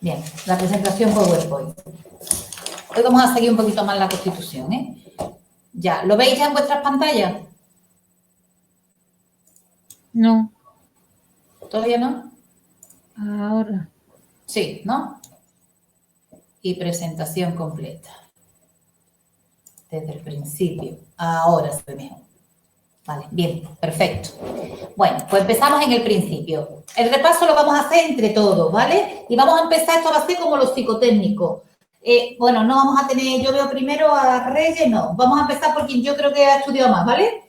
Bien, la presentación PowerPoint. Hoy vamos a seguir un poquito más la Constitución, ¿eh? Ya, ¿lo veis ya en vuestras pantallas? No. ¿Todavía no? Ahora. Sí, ¿no? Y presentación completa. Desde el principio. Ahora se ve mejor. Vale, bien, perfecto. Bueno, pues empezamos en el principio. El repaso lo vamos a hacer entre todos, ¿vale? Y vamos a empezar, esto va a ser como los psicotécnicos. Bueno, no vamos a tener, yo veo primero a Reyes, no. Vamos a empezar por quien yo creo que ha estudiado más, ¿vale?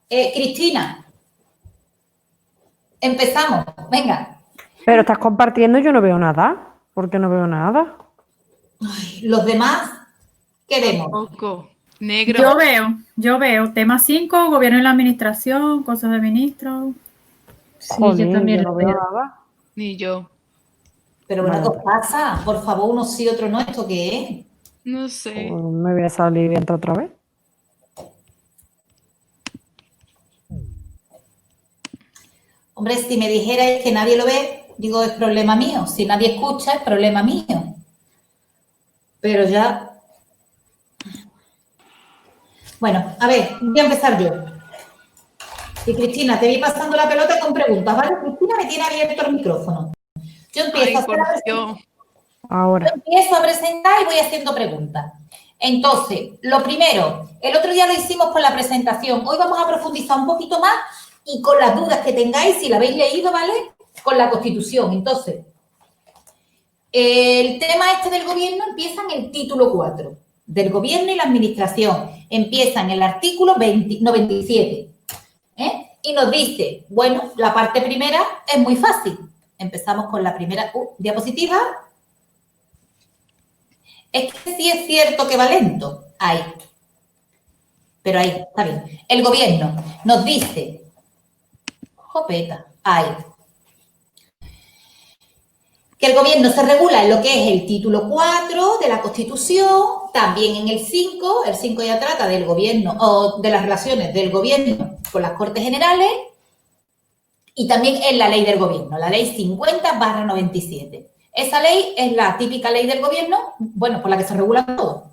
Cristina. Empezamos, venga. Pero estás compartiendo y yo no veo nada. ¿Por qué no veo nada? Ay, los demás, ¿qué vemos? Poco. Negro. Yo veo. Tema 5, gobierno y la administración, cosas de ministros. Sí, Jolín, yo también no lo veo veo. nada. Ni yo. Pero bueno, Vale. ¿qué os pasa? Por favor, uno sí, otro no, ¿esto qué es? No sé. Pues me voy a salir y entrar otra vez. Hombre, si me dijerais que nadie lo ve, digo, es problema mío. Si nadie escucha, es problema mío. Pero ya... Bueno, a ver, voy a empezar yo. Y Cristina, te voy pasando la pelota con preguntas, ¿vale? Cristina me tiene abierto el micrófono. Yo empiezo, Ahora. yo empiezo a presentar y voy haciendo preguntas. Entonces, lo primero, el otro día lo hicimos con la presentación. Hoy vamos a profundizar un poquito más y con las dudas que tengáis, si la habéis leído, ¿vale? Con la Constitución. Entonces, el tema este del gobierno empieza en el título 4, del gobierno y la administración. Empieza en el artículo 97, ¿eh? Y nos dice, bueno, la parte primera es muy fácil. Empezamos con la primera diapositiva. Es que sí es cierto que va lento. Ahí. Pero ahí, está bien. El gobierno nos dice, jopeta, ahí, que el gobierno se regula en lo que es el título 4 de la Constitución, también en el 5 ya trata del gobierno, o de las relaciones del gobierno con las Cortes Generales, y también en la ley del gobierno, la ley 50/97. Esa ley es la típica ley del gobierno, bueno, por la que se regula todo.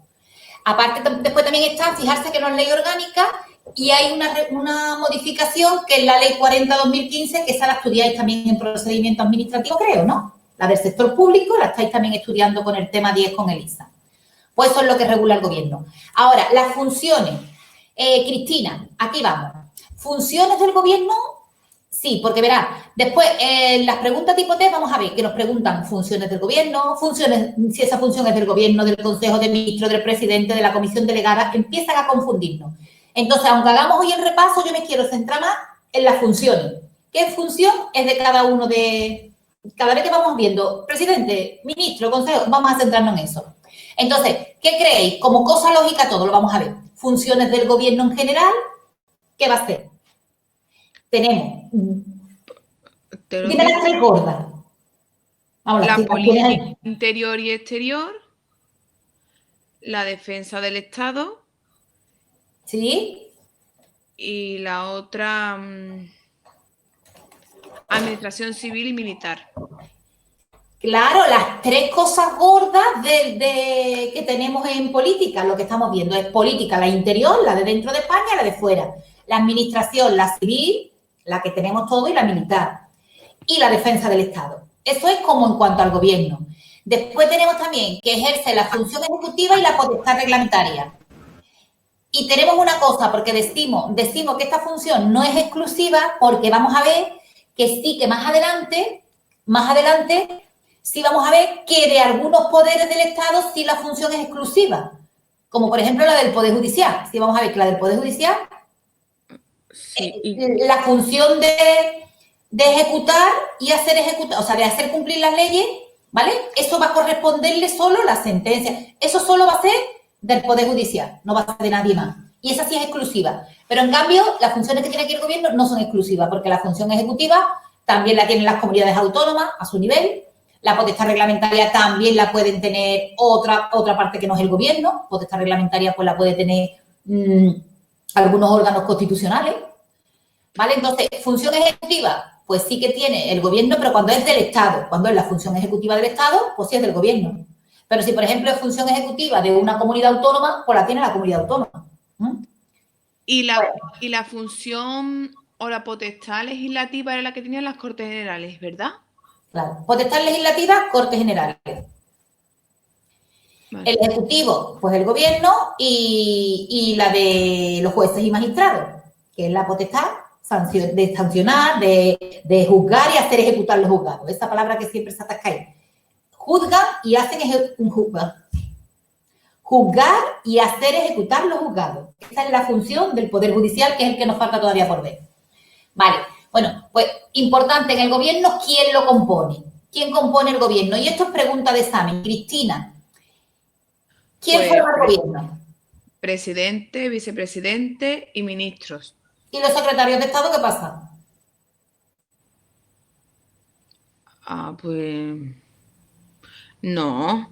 Aparte, después también está, fijarse que no es ley orgánica, y hay una modificación que es la ley 40/2015, que esa la estudiáis también en procedimiento administrativo, creo, ¿no? La del sector público, la estáis también estudiando con el tema 10 con Elisa. Pues eso es lo que regula el gobierno. Ahora, las funciones. Cristina, aquí vamos. ¿Funciones del gobierno? Sí, porque verás, después, las preguntas tipo test, vamos a ver, que nos preguntan funciones del gobierno, funciones, si esa función es del gobierno, del Consejo de Ministros, del presidente, de la comisión delegada, empiezan a confundirnos. Entonces, aunque hagamos hoy el repaso, yo me quiero centrar más en las funciones. ¿Qué función es de cada uno de... Cada vez que vamos viendo presidente, ministro, consejo, vamos a centrarnos en eso. Entonces, ¿qué creéis? Como cosa lógica todo, lo vamos a ver. Funciones del gobierno en general, ¿qué va a ser? Tenemos... Dime las tres gordas. Vamos, La las política interior y exterior, la defensa del Estado. ¿Sí? Y la otra, administración civil y militar. Claro, las tres cosas gordas que tenemos en política, lo que estamos viendo es política, la interior, la de dentro de España, la de fuera. La administración, la civil, la que tenemos todo, y la militar. Y la defensa del Estado. Eso es como en cuanto al gobierno. Después tenemos también que ejerce la función ejecutiva y la potestad reglamentaria. Y tenemos una cosa, porque decimos que esta función no es exclusiva, porque vamos a ver que sí, que más adelante, sí vamos a ver que de algunos poderes del Estado sí la función es exclusiva. Como por ejemplo la del Poder Judicial. Sí vamos a ver que la del Poder Judicial, sí, la función de ejecutar y hacer ejecutar, o sea, de hacer cumplir las leyes, ¿vale? Eso va a corresponderle solo la sentencia. Eso solo va a ser del Poder Judicial, no va a ser de nadie más. Y esa sí es exclusiva. Pero en cambio, las funciones que tiene aquí el gobierno no son exclusivas, porque la función ejecutiva también la tienen las comunidades autónomas a su nivel. La potestad reglamentaria también la pueden tener otra parte que no es el gobierno. Potestad reglamentaria pues la puede tener algunos órganos constitucionales. ¿Vale? Entonces, función ejecutiva, pues sí que tiene el gobierno, pero cuando es del Estado, cuando es la función ejecutiva del Estado, pues sí es del gobierno. Pero si, por ejemplo, es función ejecutiva de una comunidad autónoma, pues la tiene la comunidad autónoma. Y la función o la potestad legislativa era la que tenían las Cortes Generales, ¿verdad? Claro. Potestad legislativa, Cortes Generales. Vale. El ejecutivo, pues el gobierno, y la de los jueces y magistrados, que es la potestad de sancionar, de juzgar y hacer ejecutar los juzgados. Esa palabra que siempre se atasca ahí. Juzgan y hacen juzgar y hacer ejecutar los juzgados. Esa es la función del Poder Judicial, que es el que nos falta todavía por ver. Vale, bueno, pues importante en el gobierno, ¿quién lo compone? ¿Quién compone el gobierno? Y esto es pregunta de examen. Cristina, ¿quién Pues, forma el gobierno? Presidente, vicepresidente y ministros. ¿Y los secretarios de Estado qué pasa? Ah, pues no.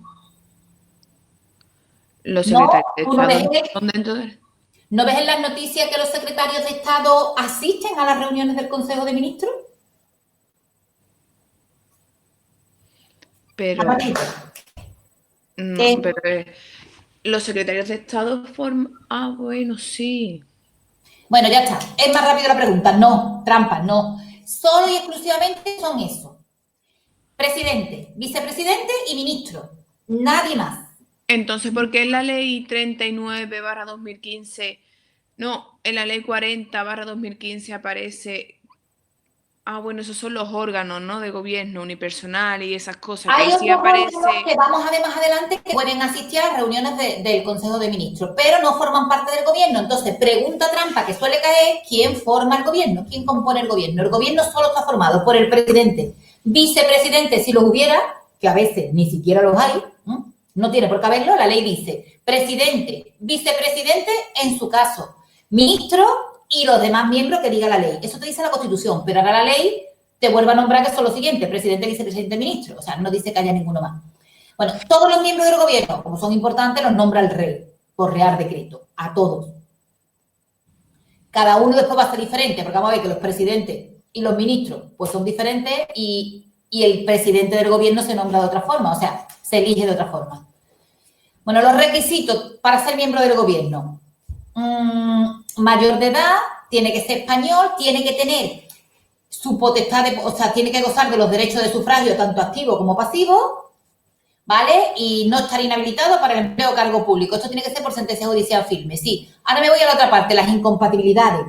Los secretarios de ¿tú no Estado ves, son dentro del... ¿no ves en las noticias que los secretarios de Estado asisten a las reuniones del Consejo de Ministros? Pero, no, ¿Qué? pero los secretarios de Estado forman... Ah, bueno, sí. Bueno, ya está. Es más rápido la pregunta. No, trampa, no. Solo y exclusivamente son eso. Presidente, vicepresidente y ministro. Nadie más. Entonces, ¿por qué en la ley 39/2015, no, en la ley 40/2015 aparece... Ah, bueno, esos son los órganos, ¿no? De gobierno, unipersonal y esas cosas. Que Hay ahí otros sí aparece... órganos que vamos a ver más adelante que pueden asistir a las reuniones del Consejo de Ministros, pero no forman parte del gobierno. Entonces, pregunta trampa que suele caer, ¿quién forma el gobierno? ¿Quién compone el gobierno? El gobierno solo está formado por el presidente, vicepresidente, si los hubiera, que a veces ni siquiera los hay, no tiene por qué haberlo, la ley dice presidente, vicepresidente en su caso, ministro y los demás miembros que diga la ley. Eso te dice la Constitución, pero ahora la ley te vuelve a nombrar que son los siguientes, presidente, vicepresidente, ministro. O sea, no dice que haya ninguno más. Bueno, todos los miembros del gobierno, como son importantes, los nombra el rey por real decreto, a todos. Cada uno después va a ser diferente, porque vamos a ver que los presidentes y los ministros pues son diferentes y el presidente del gobierno se nombra de otra forma, o sea, se elige de otra forma. Bueno, los requisitos para ser miembro del gobierno. Mayor de edad, tiene que ser español, tiene que tener su potestad, o sea, tiene que gozar de los derechos de sufragio, tanto activo como pasivo, ¿vale? Y no estar inhabilitado para el empleo o cargo público. Esto tiene que ser por sentencia judicial firme, sí. Ahora me voy a la otra parte, las incompatibilidades.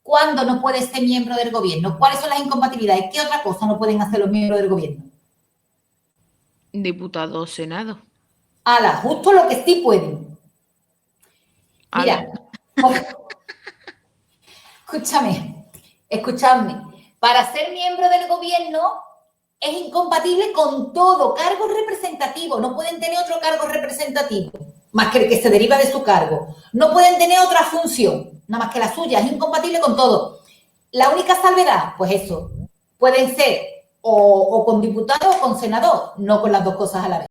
¿Cuándo no puede ser miembro del gobierno? ¿Cuáles son las incompatibilidades? ¿Qué otra cosa no pueden hacer los miembros del gobierno? Diputado o Senado. Ala, justo lo que sí pueden. Mira, escúchame. Para ser miembro del gobierno es incompatible con todo cargo representativo. No pueden tener otro cargo representativo más que el que se deriva de su cargo. No pueden tener otra función, nada más que la suya. Es incompatible con todo. La única salvedad, pues eso, pueden ser o con diputado o con senador, no con las dos cosas a la vez.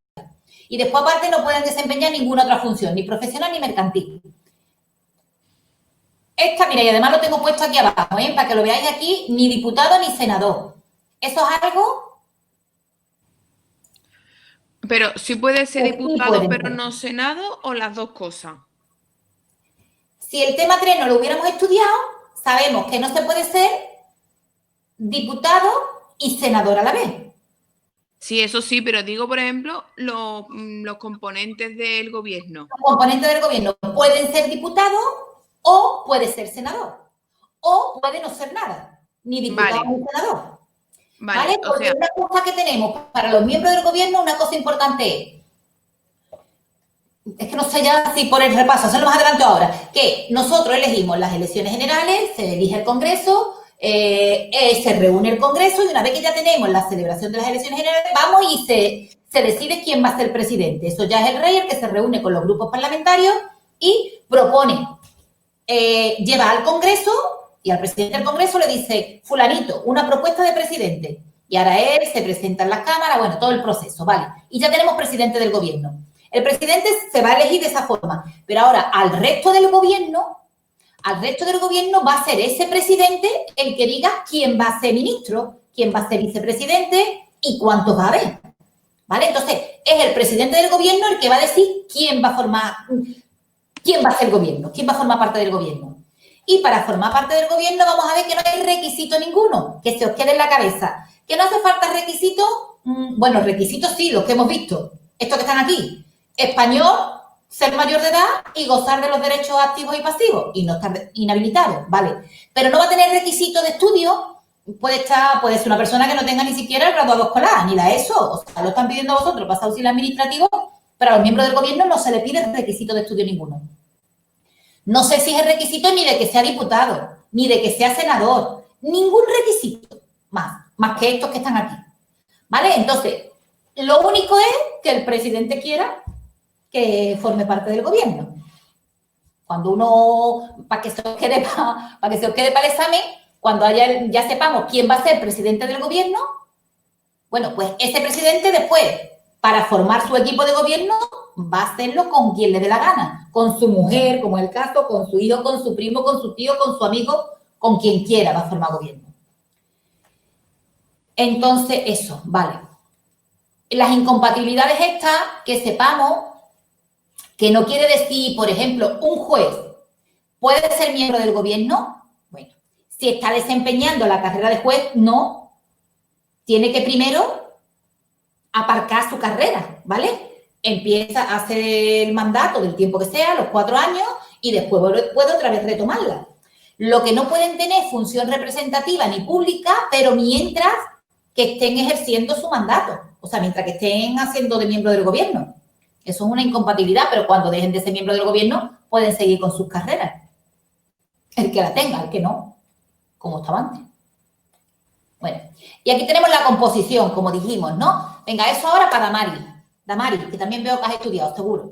Y después, aparte, no pueden desempeñar ninguna otra función, ni profesional ni mercantil. Esta, mira, y además lo tengo puesto aquí abajo, para que lo veáis aquí, ni diputado ni senador. ¿Eso es algo? Pero sí puede ser Pues sí diputado, pueden pero ser. no senado, o las dos cosas. Si el tema 3 no lo hubiéramos estudiado, sabemos que no se puede ser diputado y senador a la vez. Sí, eso sí, pero digo, por ejemplo, los componentes del gobierno. Los componentes del gobierno pueden ser diputados o puede ser senador. O puede no ser nada, ni diputado ni senador. ¿Vale? Porque una cosa que tenemos para los miembros del gobierno, una cosa importante es que no sé ya si por el repaso, hacerlo más adelante ahora, que nosotros elegimos las elecciones generales, se elige el Congreso, se reúne el Congreso y una vez que ya tenemos la celebración de las elecciones generales, vamos y se decide quién va a ser presidente. Eso ya es el rey el que se reúne con los grupos parlamentarios y propone, lleva al Congreso y al presidente del Congreso le dice, fulanito, una propuesta de presidente. Y ahora él se presenta en las cámaras, bueno, todo el proceso, ¿vale? Y ya tenemos presidente del gobierno. El presidente se va a elegir de esa forma, pero ahora al resto del gobierno al resto del gobierno va a ser ese presidente el que diga quién va a ser ministro, quién va a ser vicepresidente y cuántos va a haber. ¿Vale? Entonces, es el presidente del gobierno el que va a decir quién va a ser el gobierno, quién va a formar parte del gobierno. Y para formar parte del gobierno vamos a ver que no hay requisito ninguno, que se os quede en la cabeza. ¿Que no hace falta requisitos? Bueno, requisitos sí, los que hemos visto. Estos que están aquí. Español, ser mayor de edad y gozar de los derechos activos y pasivos. Y no estar inhabilitado, ¿vale? Pero no va a tener requisitos de estudio. Puede ser una persona que no tenga ni siquiera el graduado escolar, ni la ESO. O sea, lo están pidiendo a vosotros, pasa auxilio administrativo, pero a los miembros del gobierno no se le pide requisito de estudio ninguno. No se exige requisito ni de que sea diputado, ni de que sea senador. Ningún requisito más que estos que están aquí. ¿Vale? Entonces, lo único es que el presidente quiera que forme parte del gobierno. Cuando uno, para que se os quede para el examen, cuando ya sepamos quién va a ser presidente del gobierno, bueno, pues ese presidente después, para formar su equipo de gobierno, va a hacerlo con quien le dé la gana. Con su mujer, como es el caso, con su hijo, con su primo, con su tío, con su amigo, con quien quiera va a formar gobierno. Entonces, eso, vale. Las incompatibilidades estas, que sepamos que no quiere decir, por ejemplo, un juez puede ser miembro del gobierno. Bueno, si está desempeñando la carrera de juez, no. Tiene que primero aparcar su carrera, ¿vale? Empieza, hace el mandato del tiempo que sea, los 4 años, y después puede otra vez retomarla. Lo que no pueden tener función representativa ni pública, pero mientras que estén ejerciendo su mandato. O sea, mientras que estén haciendo de miembro del gobierno. Eso es una incompatibilidad, pero cuando dejen de ser miembro del gobierno, pueden seguir con sus carreras. El que la tenga, el que no, como estaba antes. Bueno, y aquí tenemos la composición, como dijimos, ¿no? Venga, eso ahora para Damari. Damari, que también veo que has estudiado, seguro.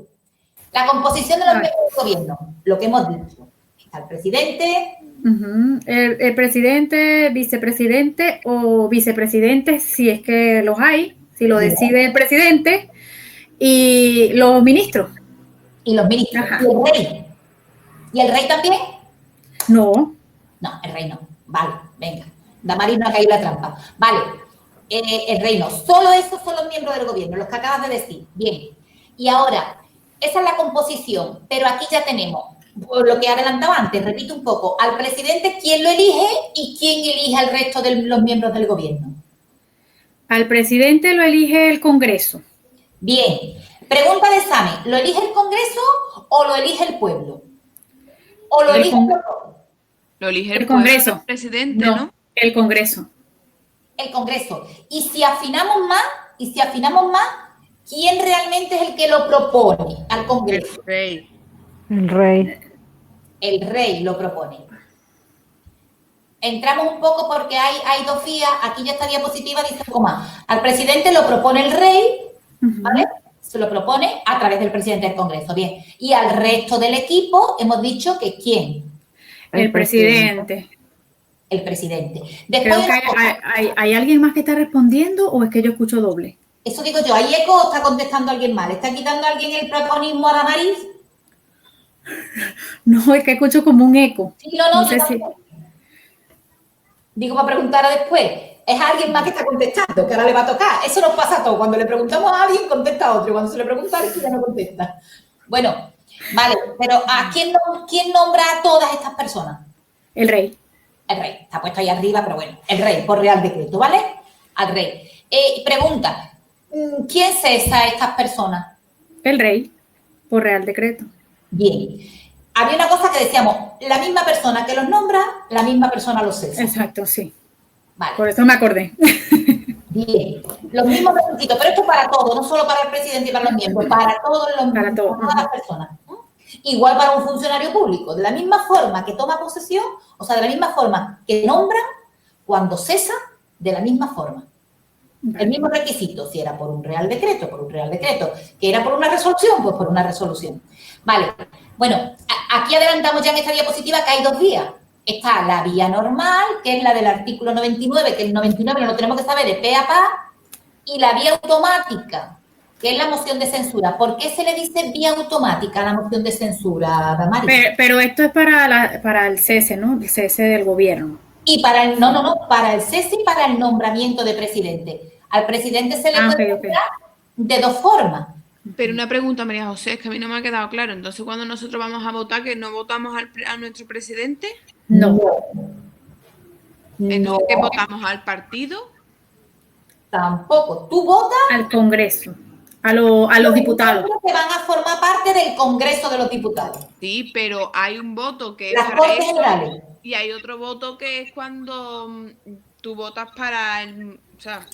La composición de los miembros del gobierno, lo que hemos dicho. Está el presidente. El presidente, vicepresidente o vicepresidente, si es que los hay, si lo decide el presidente, y los ministros. Y los ministros. Ajá. Y el rey. ¿Y el rey también? No. No, el rey no. Vale, venga. Damaris no ha caído la trampa. Vale, el rey no. Solo esos son los miembros del gobierno, los que acabas de decir. Bien. Y ahora, esa es la composición, pero aquí ya tenemos, por lo que he adelantado antes, repito un poco, al presidente, ¿quién lo elige y quién elige al resto de los miembros del gobierno? Al presidente lo elige el Congreso. Bien. Pregunta de examen, ¿lo elige el Congreso o lo elige el pueblo? ¿O lo elige el pueblo? Lo elige El Congreso. El presidente, ¿no? El Congreso. El Congreso. Y si afinamos más, ¿quién realmente es el que lo propone al Congreso? El rey. El rey. El rey lo propone. Entramos un poco porque hay 2 vías. Aquí ya esta diapositiva dice un poco más. Al presidente lo propone el rey, ¿vale? Se lo propone a través del presidente del Congreso. Bien. Y al resto del equipo hemos dicho que ¿quién? El presidente. El presidente. Después Creo que hay alguien más que está respondiendo o es que yo escucho doble. eso digo yo. ¿Hay eco o está contestando alguien mal? ¿Está quitando alguien el protagonismo a Damaris? No, es que escucho como un eco. Sí, no sé yo si... Digo para preguntar a después. Es alguien más que está contestando, que ahora le va a tocar. Eso nos pasa a todos. Cuando le preguntamos a alguien, contesta a otro. Cuando se le pregunta a alguien, ya no contesta. Bueno, vale. Pero ¿a quién nombra a todas estas personas? El rey. El rey. Está puesto ahí arriba, pero bueno. El rey, por Real Decreto, ¿vale? Al rey. Pregunta. ¿Quién cesa a estas personas? El rey, por Real Decreto. Bien. Había una cosa que decíamos, la misma persona que los nombra, la misma persona los cesa. Exacto, sí. Vale. Por eso me acordé. Bien. Los mismos requisitos, pero esto para todos, no solo para el presidente y para los miembros, para todas las personas. Igual para un funcionario público, de la misma forma que toma posesión, o sea, de la misma forma que nombra, cuando cesa, de la misma forma. Vale. El mismo requisito, si era por un Real Decreto, que era por una resolución, pues por una resolución. Vale, bueno, aquí adelantamos ya en esta diapositiva que hay 2 vías. Está la vía normal, que es la del artículo 99, que el 99 no lo tenemos que saber de pe a pa, y la vía automática, que es la moción de censura. ¿Por qué se le dice vía automática a la moción de censura, Damaris? Pero esto es para el cese, ¿no? El cese del gobierno. Y para el, para el cese y para el nombramiento de presidente. Al presidente se le puede nombrar de dos formas. Pero una pregunta, María José, es que a mí no me ha quedado claro. Entonces, cuando nosotros vamos a votar, ¿que no votamos a nuestro presidente? No. Entonces, ¿qué votamos? ¿Al partido? Tampoco. Tú votas al Congreso, a los diputados. Que van a formar parte del Congreso de los Diputados. Sí, pero hay un voto que es Las para Cortes eso, Generales. y hay otro voto que es cuando tú votas para el, o sea,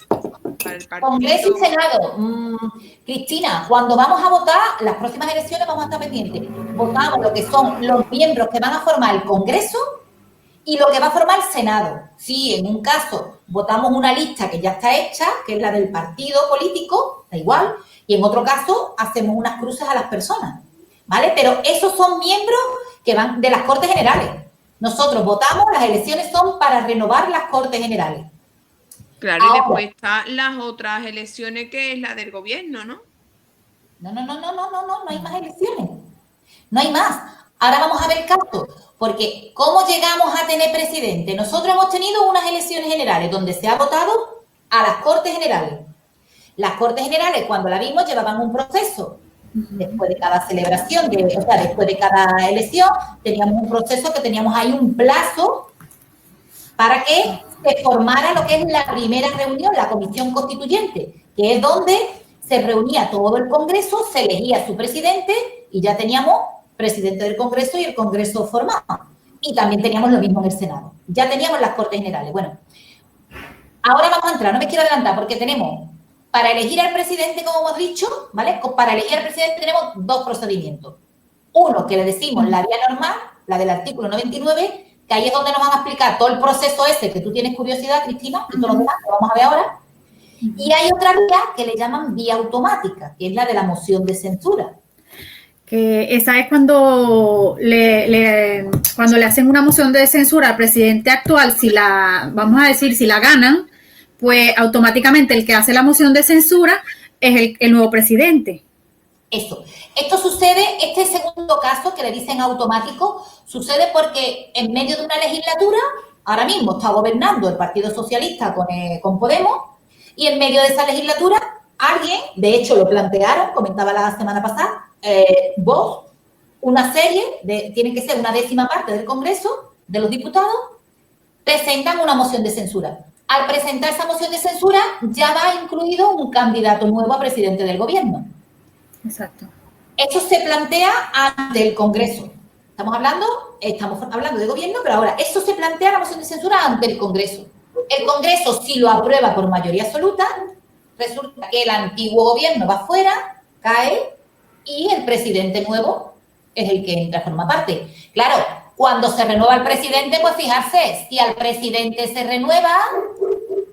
para el partido. Congreso y Senado. Cristina, cuando vamos a votar, las próximas elecciones vamos a estar pendientes. Votamos lo que son los miembros que van a formar el Congreso y lo que va a formar el Senado. Si en un caso votamos una lista que ya está hecha, que es la del partido político, da igual, y en otro caso hacemos unas cruces a las personas, ¿vale? Pero esos son miembros que van de las Cortes Generales. Nosotros votamos, las elecciones son para renovar las Cortes Generales. Claro, ahora, y después están las otras elecciones, que es la del gobierno, ¿no? No hay más elecciones. No hay más. Ahora vamos a ver el caso, porque ¿cómo llegamos a tener presidente? Nosotros hemos tenido unas elecciones generales donde se ha votado a las Cortes Generales. Las Cortes Generales, cuando la vimos, llevaban un proceso. Después de cada celebración, después de cada elección, teníamos un proceso que teníamos ahí un plazo para que se formara lo que es la primera reunión, la Comisión Constituyente, que es donde se reunía todo el Congreso, se elegía su presidente y ya teníamos presidente del Congreso y el Congreso formado. Y también teníamos lo mismo en el Senado. Ya teníamos las Cortes Generales. Bueno, ahora vamos a entrar, no me quiero adelantar, porque tenemos, para elegir al presidente, como hemos dicho, ¿vale? Para elegir al presidente tenemos dos procedimientos. Uno, que le decimos la vía normal, la del artículo 99, que ahí es donde nos van a explicar todo el proceso ese, que tú tienes curiosidad, Cristina, y todo lo demás, que vamos a ver ahora. Y hay otra vía que le llaman vía automática, que es la de la moción de censura. Que esa es cuando cuando le hacen una moción de censura al presidente actual, vamos a decir, si la ganan, pues automáticamente el que hace la moción de censura es el nuevo presidente. Esto sucede, este segundo caso que le dicen automático, sucede porque en medio de una legislatura, ahora mismo está gobernando el Partido Socialista con Podemos, y en medio de esa legislatura, alguien, de hecho lo plantearon, comentaba la semana pasada, vos, una serie, tiene que ser una 10ª parte del Congreso, de los diputados, presentan una moción de censura. Al presentar esa moción de censura, ya va incluido un candidato nuevo a presidente del gobierno. Exacto. Eso se plantea ante el Congreso. Estamos hablando de gobierno, pero ahora eso se plantea la moción de censura ante el Congreso. El Congreso, si lo aprueba por mayoría absoluta, resulta que el antiguo gobierno va fuera, cae, y el presidente nuevo es el que entra a formar parte. Claro, cuando se renueva el presidente, pues fijarse, si al presidente se renueva,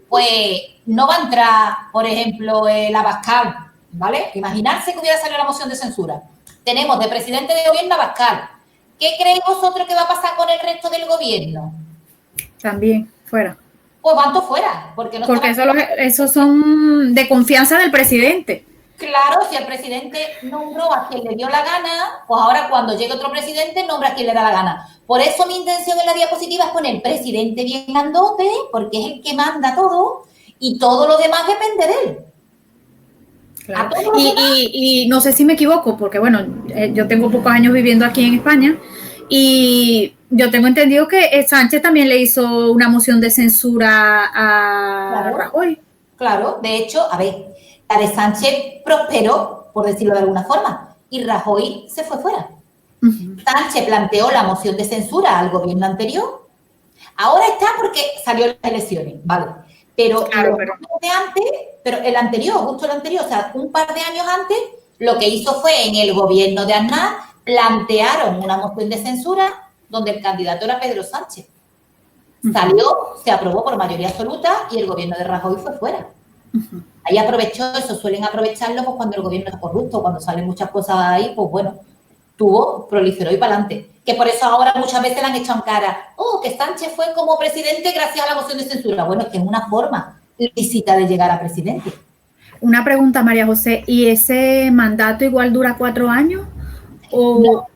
pues no va a entrar, por ejemplo, el Abascal, ¿vale? Imaginarse que hubiera salido la moción de censura. Tenemos de presidente de gobierno a Abascal. ¿Qué creéis vosotros que va a pasar con el resto del gobierno? También, fuera. Pues van todos fuera. Porque esos son de confianza del presidente. Claro, si el presidente nombró a quien le dio la gana, pues ahora cuando llegue otro presidente, nombra a quien le da la gana. Por eso mi intención en la diapositiva es poner presidente bien grandote, porque es el que manda todo, y todo lo demás depende de él. Claro. Y no sé si me equivoco, porque bueno, yo tengo pocos años viviendo aquí en España, y yo tengo entendido que Sánchez también le hizo una moción de censura a Rajoy. Claro, de hecho, a ver, la de Sánchez prosperó, por decirlo de alguna forma, y Rajoy se fue fuera. Sánchez planteó la moción de censura al gobierno anterior. Ahora está porque salió en las elecciones, ¿vale? Pero el anterior, justo el anterior, o sea, un par de años antes, lo que hizo fue en el gobierno de Aznar, plantearon una moción de censura donde el candidato era Pedro Sánchez. Salió, se aprobó por mayoría absoluta y el gobierno de Rajoy fue fuera. Ahí aprovechó eso, suelen aprovecharlo pues, cuando el gobierno es corrupto, cuando salen muchas cosas ahí, pues bueno, proliferó y para adelante. Que por eso ahora muchas veces le han echado en cara, que Sánchez fue como presidente gracias a la moción de censura. Bueno, es que es una forma lícita de llegar a presidente. Una pregunta, María José, ¿y ese mandato igual dura 4 años? O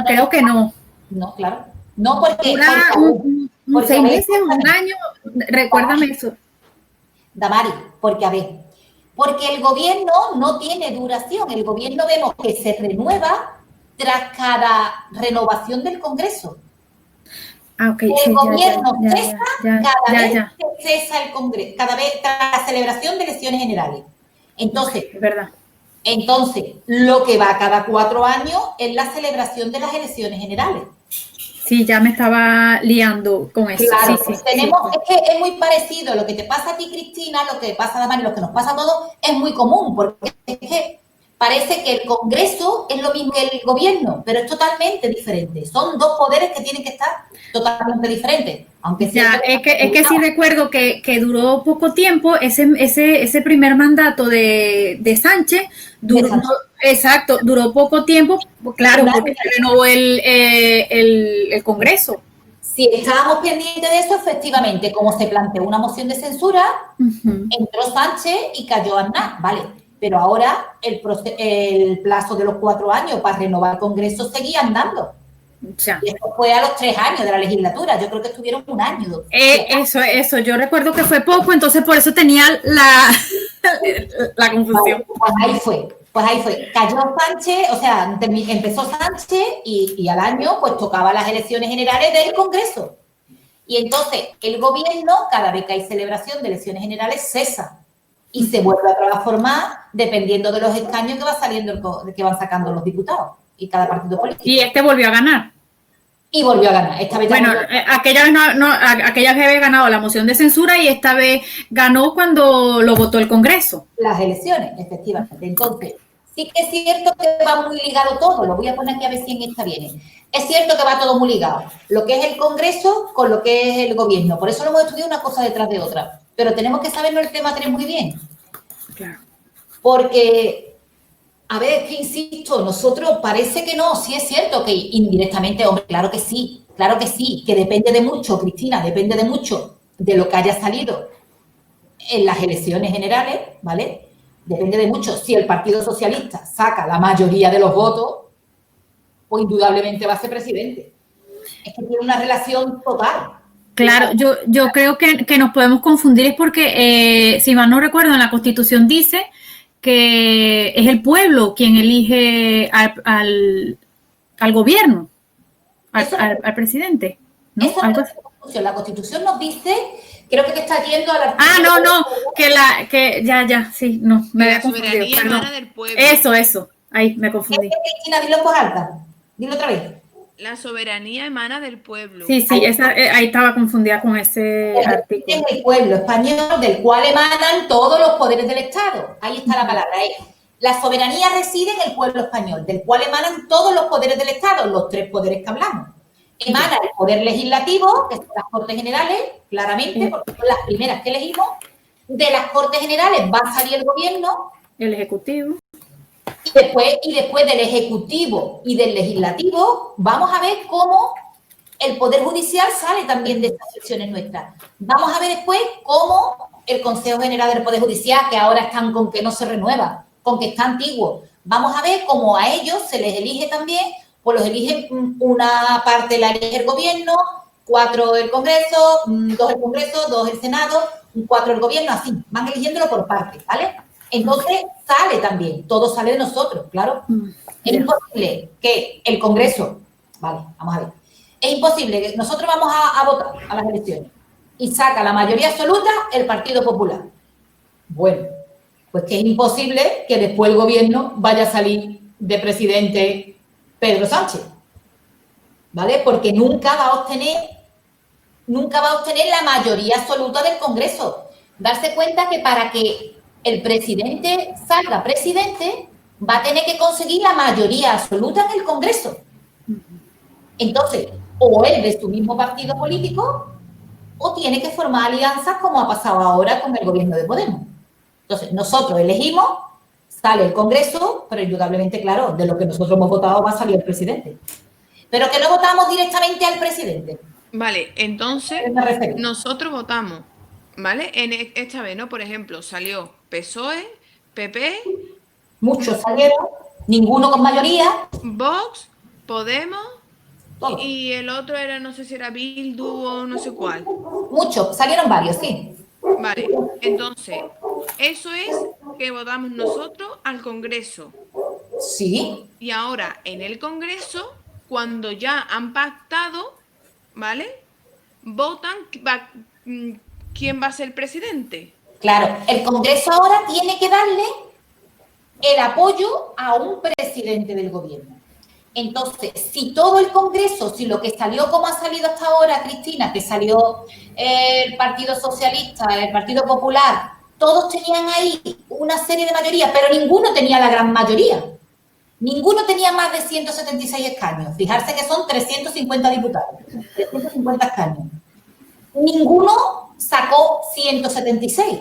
creo que no. No, claro. No porque, Dura un porque a 6 ver, meses, un año. Recuérdame eso. Damari, porque a ver, porque el gobierno no tiene duración. El gobierno vemos que se renueva tras cada renovación del Congreso. Ah, ok, El sí, gobierno ya, cesa cada vez ya. que cesa el Congreso, cada vez tras la celebración de elecciones generales. Entonces, Es verdad. lo que va cada 4 años es la celebración de las elecciones generales. Sí, ya me estaba liando con eso. Claro, Sí, pues sí, tenemos, sí. es que es muy parecido lo que te pasa a ti, Cristina, lo que pasa a Damari, lo que nos pasa a todos, es muy común, porque es que parece que el Congreso es lo mismo que el gobierno, pero es totalmente diferente. Son dos poderes que tienen que estar totalmente diferentes, aunque sea... Ya, es que sí recuerdo que duró poco tiempo ese primer mandato de Sánchez, exacto, duró poco tiempo, claro, porque se renovó el Congreso. Si estábamos pendientes de eso, efectivamente, como se planteó una moción de censura, entró Sánchez y cayó Aznar, ¿vale? Pero ahora el plazo de los 4 años para renovar el Congreso seguía andando. Y esto fue a los 3 años de la legislatura. Yo creo que estuvieron un año. Eso. Yo recuerdo que fue poco, entonces por eso tenía la confusión. Vale, pues ahí fue. Cayó Sánchez, o sea, empezó Sánchez y al año pues tocaba las elecciones generales del Congreso. Y entonces el gobierno, cada vez que hay celebración de elecciones generales, cesa y se vuelve a transformar dependiendo de los escaños que va saliendo, que van sacando los diputados y cada partido político. Y este volvió a ganar. Y volvió a ganar. Esta vez bueno, aquella vez aquella vez había ganado la moción de censura y esta vez ganó cuando lo votó el Congreso. Las elecciones, efectivamente. Entonces, sí que es cierto que va muy ligado todo. Lo voy a poner aquí a ver si en esta viene. Es cierto que va todo muy ligado. Lo que es el Congreso con lo que es el gobierno. Por eso lo hemos estudiado una cosa detrás de otra. Pero tenemos que sabernos el tema 3 muy bien. Claro. Porque, a ver, es que insisto, nosotros parece que no. Sí es cierto que indirectamente, hombre, claro que sí, que depende de mucho, Cristina, depende de mucho de lo que haya salido en las elecciones generales, ¿vale? Depende de mucho. Si el Partido Socialista saca la mayoría de los votos, pues indudablemente va a ser presidente. Es que tiene una relación total. Claro, yo creo que nos podemos confundir es porque, si mal no recuerdo, en la Constitución dice que es el pueblo quien elige al gobierno, al presidente, ¿no? Eso es la Constitución nos dice, creo que te está yendo a la... no, sí, no, me había confundido. La soberanía emana del pueblo. Eso, ahí me confundí. Cristina, dilo en voz alta, dilo otra vez. La soberanía emana del pueblo. Sí, ahí estaba confundida con ese artículo. Es el pueblo español del cual emanan todos los poderes del Estado. Ahí está la palabra. La soberanía reside en el pueblo español, del cual emanan todos los poderes del Estado, los 3 poderes que hablamos. Emana el poder legislativo, que son las Cortes Generales, claramente, porque son las primeras que elegimos. De las Cortes Generales va a salir el gobierno. El Ejecutivo. Y después del Ejecutivo y del Legislativo, vamos a ver cómo el Poder Judicial sale también de estas selecciones nuestras. Vamos a ver después cómo el Consejo General del Poder Judicial, que ahora están con que no se renueva, con que está antiguo, vamos a ver cómo a ellos se les elige también, pues los eligen una parte la elige el gobierno, 4 el Congreso, 2 el Congreso, 2 el Senado, 4 el gobierno, así, van eligiéndolo por partes, ¿vale? Entonces sale también, todo sale de nosotros, claro. Es imposible que el Congreso, vale, vamos a ver, es imposible que nosotros vamos a votar a las elecciones y saca la mayoría absoluta el Partido Popular. Bueno, pues que es imposible que después el gobierno vaya a salir de presidente Pedro Sánchez, ¿vale? Porque nunca va a obtener la mayoría absoluta del Congreso. Darse cuenta que para que el presidente salga presidente, va a tener que conseguir la mayoría absoluta en el Congreso. Entonces, o es de su mismo partido político, o tiene que formar alianzas como ha pasado ahora con el gobierno de Podemos. Entonces, nosotros elegimos, sale el Congreso, pero indudablemente, claro, de lo que nosotros hemos votado va a salir el presidente. Pero que no votamos directamente al presidente. Vale, entonces nosotros votamos, ¿vale? En esta vez, ¿no? Por ejemplo, salió PSOE, PP, Muchos salieron, ninguno con mayoría, Vox, Podemos todos. y el otro era, no sé si era Bildu o no sé cuál. Muchos, salieron varios, sí. Vale, entonces, eso es que votamos nosotros al Congreso. Sí, Y ahora en el Congreso, cuando ya han pactado, ¿vale? Votan quién va a ser presidente. claro. El Congreso ahora tiene que darle el apoyo a un presidente del gobierno. Entonces, si todo el Congreso, si lo que salió como ha salido hasta ahora, Cristina, que salió el Partido Socialista, el Partido Popular, todos tenían ahí una serie de mayorías, pero ninguno tenía la gran mayoría. Ninguno tenía más de 176 escaños. Fijarse que son 350 diputados, 350 escaños. Ninguno sacó 176.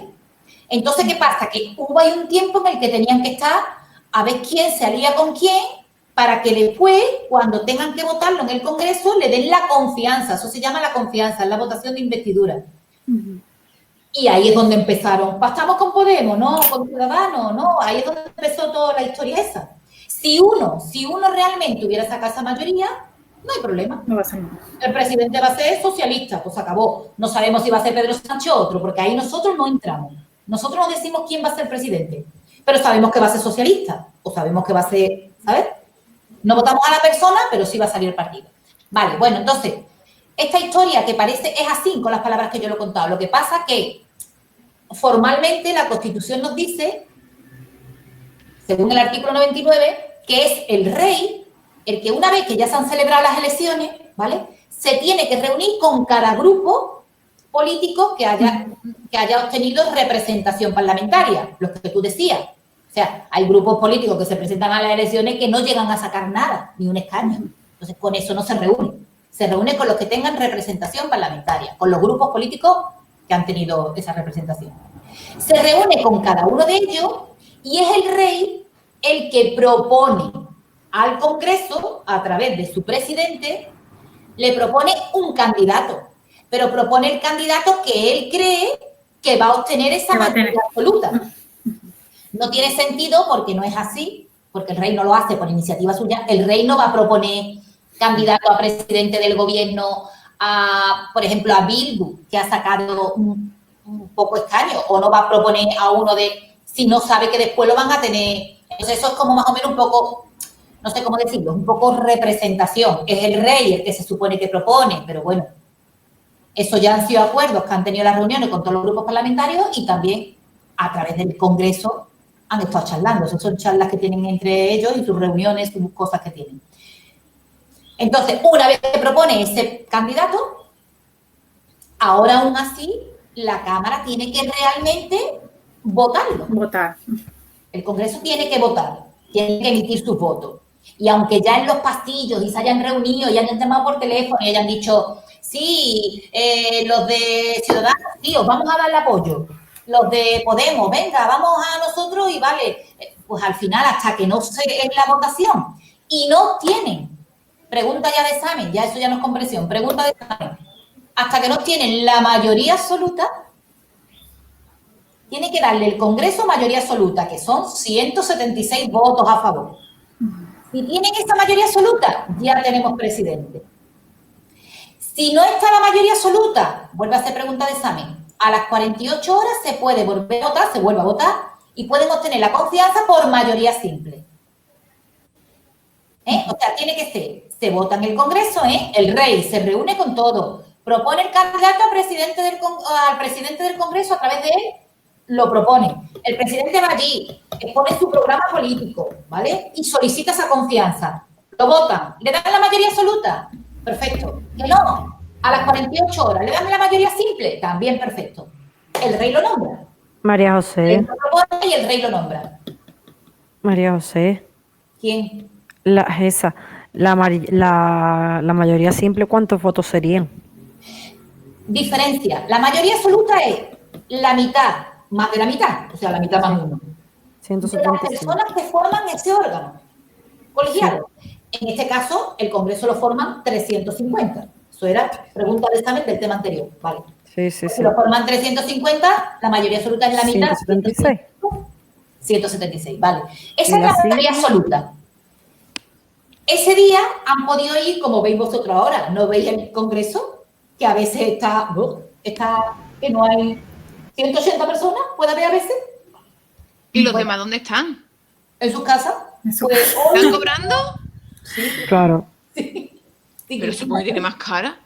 Entonces, ¿qué pasa? Que hubo ahí un tiempo en el que tenían que estar a ver quién se alía con quién para que después, cuando tengan que votarlo en el Congreso, le den la confianza. Eso se llama la confianza, es la votación de investidura. Y ahí es donde empezaron. Pactamos con Podemos, no, con Ciudadanos, no. Ahí es donde empezó toda la historia esa. Si uno realmente hubiera sacado esa mayoría, no hay problema. No pasa nada. El presidente va a ser socialista, pues acabó. No sabemos si va a ser Pedro Sánchez o otro, porque ahí nosotros no entramos. Nosotros no decimos quién va a ser presidente, pero sabemos que va a ser socialista, o sabemos que va a ser, ¿sabes? No votamos a la persona, pero sí va a salir el partido. Vale, bueno, entonces, esta historia que parece es así con las palabras que yo lo he contado. Lo que pasa que formalmente la Constitución nos dice, según el artículo 99, que es el rey el que una vez que ya se han celebrado las elecciones, ¿vale? Se tiene que reunir con cada grupo político que haya obtenido representación parlamentaria, lo que tú decías. O sea, hay grupos políticos que se presentan a las elecciones que no llegan a sacar nada, ni un escaño. Entonces, con eso no se reúne. Se reúne con los que tengan representación parlamentaria, con los grupos políticos que han tenido esa representación. Se reúne con cada uno de ellos y es el rey el que propone al Congreso, a través de su presidente, le propone un candidato, pero propone el candidato que él cree que va a obtener esa mayoría absoluta. No tiene sentido porque no es así, porque el rey no lo hace por iniciativa suya. El rey no va a proponer candidato a presidente del gobierno, por ejemplo, a Bildu, que ha sacado un poco escaño, o no va a proponer a uno de, si no sabe que después lo van a tener. Entonces eso es como más o menos un poco, no sé cómo decirlo, un poco representación. Es el rey el que se supone que propone, pero bueno, eso ya han sido acuerdos que han tenido las reuniones con todos los grupos parlamentarios y también a través del Congreso han estado charlando. Esas son charlas que tienen entre ellos y sus reuniones, sus cosas que tienen. Entonces, una vez que propone ese candidato, ahora aún así la Cámara tiene que realmente votarlo. Votar. El Congreso tiene que votar, tiene que emitir sus votos. Y aunque ya en los pasillos y se hayan reunido y hayan llamado por teléfono y hayan dicho, sí, los de Ciudadanos, sí, os vamos a dar el apoyo. Los de Podemos, venga, vamos a nosotros y vale. Pues al final, hasta que no se en la votación y no tienen, pregunta ya de examen, ya eso ya no es comprensión, pregunta de examen, hasta que no tienen la mayoría absoluta, tiene que darle el Congreso mayoría absoluta, que son 176 votos a favor. Si tienen esa mayoría absoluta, ya tenemos presidente. Si no está la mayoría absoluta, vuelve a hacer pregunta de examen. A las 48 horas se puede volver a votar, se vuelve a votar y pueden obtener la confianza por mayoría simple. O sea, tiene que ser, se vota en el Congreso, el rey se reúne con todo, propone el candidato al presidente del Congreso, a través de él lo propone. El presidente va allí, expone su programa político, ¿vale? Y solicita esa confianza. Lo votan, le dan la mayoría absoluta, perfecto. Que no, a las 48 horas le dan la mayoría simple, también perfecto. El rey lo nombra. María José. Él lo propone y el rey lo nombra. María José. ¿Quién? La mayoría simple, ¿cuántos votos serían? Diferencia. La mayoría absoluta es la mitad, más de la mitad, o sea, la mitad más uno. 175. De las personas que forman ese órgano colegiado. Sí. En este caso, el Congreso lo forman 350. Eso era pregunta de examen del tema anterior. Vale. Sí. Si lo forman 350, la mayoría absoluta es la mitad. 176. 176, vale. Esa es ¿Y la así? mayoría absoluta. Ese día han podido ir, como veis vosotros ahora, ¿no veis el Congreso? Que a veces está que no hay 180 personas, puede haber a veces, ¿Y los Bueno. demás dónde están? en sus casas. En su Pues, ¿Están hoy- cobrando? Sí, Claro. sí. Pero supongo que tiene más cara.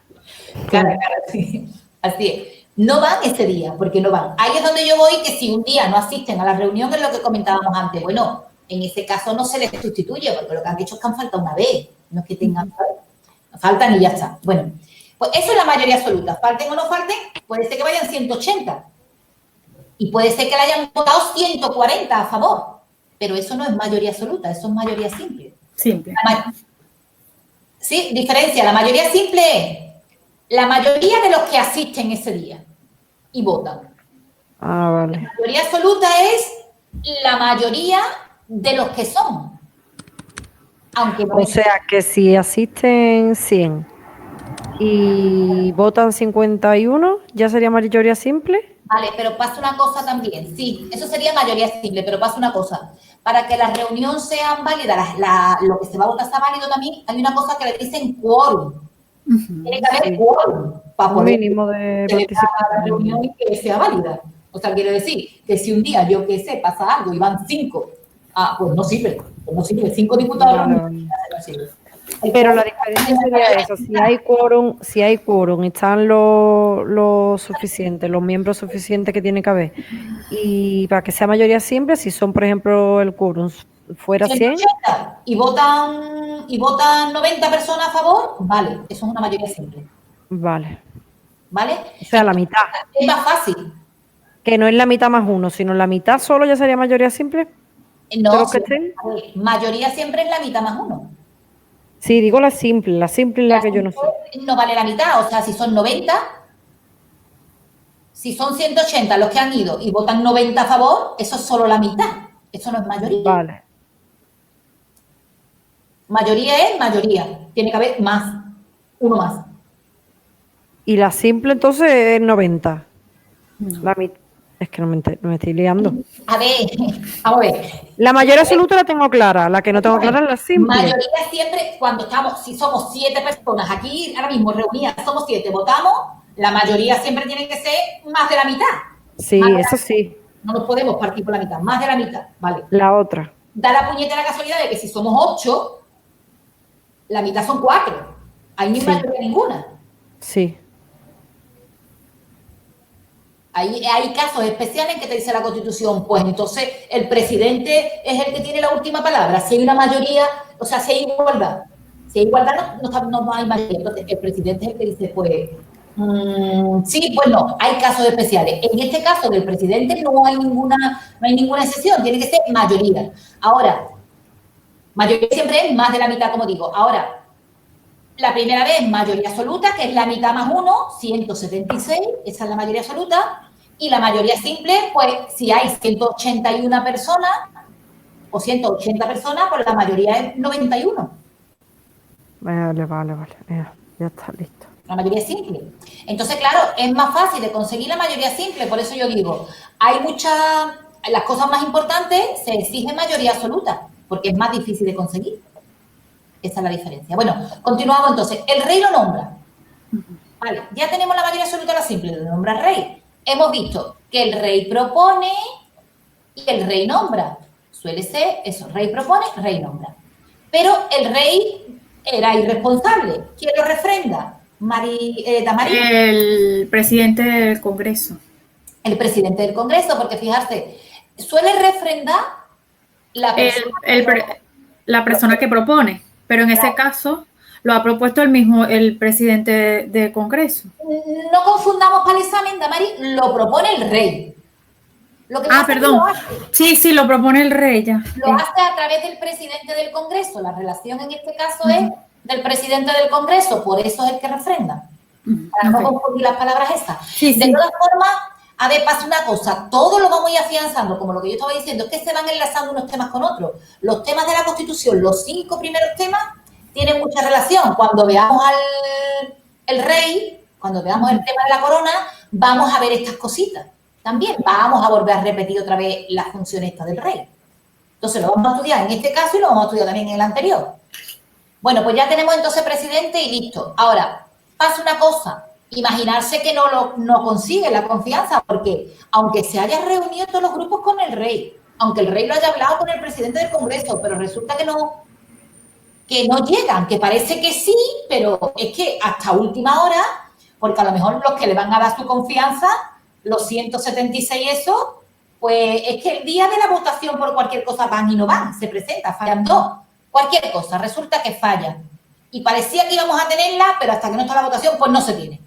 Claro, sí. Así es. No van ese día, porque no van. Ahí es donde yo voy, que si un día no asisten a la reunión, es lo que comentábamos antes. Bueno, en ese caso no se les sustituye, porque lo que han hecho es que han faltado una vez. No es que tengan, faltan y ya está. Bueno, pues eso es la mayoría absoluta. Falten o no falten, puede ser que vayan 180. Y puede ser que le hayan votado 140 a favor. Pero eso no es mayoría absoluta, eso es mayoría simple. Simple. Sí, diferencia. La mayoría simple es la mayoría de los que asisten ese día y votan. Ah, vale. La mayoría absoluta es la mayoría de los que son. Aunque no O es- sea que si asisten 100 y votan 51, ¿ya sería mayoría simple? Vale, pero pasa una cosa también. Sí, eso sería mayoría simple, pero pasa una cosa. Para que la reunión sea válida, lo que se va a votar sea válido también, hay una cosa que le dicen quórum. Tiene que haber Sí. quórum para Un poder mínimo de celebrar la participación. reunión y que sea válida. O sea, quiere decir que si un día, yo qué sé, pasa algo y van 5, pues no sirve. Pues no sirve. 5 diputados Vale, reunidos, no sirve. Pero la diferencia sería eso, si hay quórum, están los suficientes, los miembros suficientes que tiene que haber. Y para que sea mayoría simple, si son, por ejemplo, el quórum fuera 100, 180 y votan 90 personas a favor, vale, eso es una mayoría simple, vale. ¿vale? O sea, la mitad. Es más fácil. Que no es la mitad más uno, sino la mitad solo ya sería mayoría simple. No, ¿De los que sí, estén? a ver, mayoría siempre es la mitad más uno. Sí, digo la simple es la que yo no sé. No vale la mitad, o sea, si son 90, si son 180 los que han ido y votan 90 a favor, eso es solo la mitad, eso no es mayoría. Vale. Mayoría es mayoría, tiene que haber más, uno más. Y la simple entonces es 90. La mitad. Es que no me estoy liando. A ver, vamos a ver. La mayoría absoluta la tengo clara, la que no tengo clara es la simple. Mayoría siempre, cuando estamos, si somos 7 personas aquí, ahora mismo reunidas, somos 7, votamos, la mayoría siempre tiene que ser más de la mitad. Sí, Más de la eso mitad. sí. No nos podemos partir por la mitad, más de la mitad, ¿vale? La otra. Da la puñetera casualidad de que si somos 8, la mitad son 4. Ahí ni Sí. mayoría ninguna. Sí. Ahí hay casos especiales en que te dice la Constitución, pues entonces el presidente es el que tiene la última palabra. Si hay una mayoría, o sea, si hay igualdad. Si hay igualdad, no hay mayoría. Entonces el presidente es el que dice, pues, sí, pues no, hay casos especiales. En este caso del presidente no hay ninguna excepción, tiene que ser mayoría. Ahora, mayoría siempre es más de la mitad, como digo. Ahora, la primera vez mayoría absoluta, que es la mitad más 1, 176, esa es la mayoría absoluta. Y la mayoría simple, pues si hay 181 personas o 180 personas, pues la mayoría es 91. Vale. Ya está, listo. La mayoría simple. Entonces, claro, es más fácil de conseguir la mayoría simple. Por eso yo digo, las cosas más importantes se exige mayoría absoluta, porque es más difícil de conseguir. Esa es la diferencia. Bueno, continuamos entonces. El rey lo nombra. Vale, ya tenemos la mayoría absoluta, la simple, lo nombra el rey. Hemos visto que el rey propone y el rey nombra. Suele ser eso, rey propone, rey nombra. Pero el rey era irresponsable. ¿Quién lo refrenda? Damaris. El presidente del Congreso. El presidente del Congreso, porque fijarse, suele refrendar la persona. La persona que propone, pero en ese caso lo ha propuesto el presidente del Congreso. No confundamos para el examen, Damaris, lo propone el rey. Lo que pasa es que Perdón. Sí, lo propone el rey ya. Lo hace a través del presidente del Congreso. La relación en este caso es del presidente del Congreso, por eso es el que refrenda. Para no confundir las palabras esas. De todas formas, a ver, pasa una cosa, todo lo vamos a ir afianzando, como lo que yo estaba diciendo, es que se van enlazando unos temas con otros. Los temas de la Constitución, los 5 primeros temas, tienen mucha relación. Cuando veamos el rey, cuando veamos el tema de la corona, vamos a ver estas cositas. también vamos a volver a repetir otra vez la función esta del rey. Entonces lo vamos a estudiar en este caso y lo vamos a estudiar también en el anterior. Bueno, pues ya tenemos entonces presidente y listo. Ahora, pasa una cosa. Imaginarse que no consigue la confianza, porque aunque se haya reunido todos los grupos con el rey, aunque el rey lo haya hablado con el presidente del Congreso, pero resulta que no llegan, que parece que sí, pero es que hasta última hora, porque a lo mejor los que le van a dar su confianza, los 176 esos, pues es que el día de la votación por cualquier cosa van y no van, se presenta, fallan dos, cualquier cosa, resulta que fallan. Y parecía que íbamos a tenerla, pero hasta que no está la votación, pues no se tiene.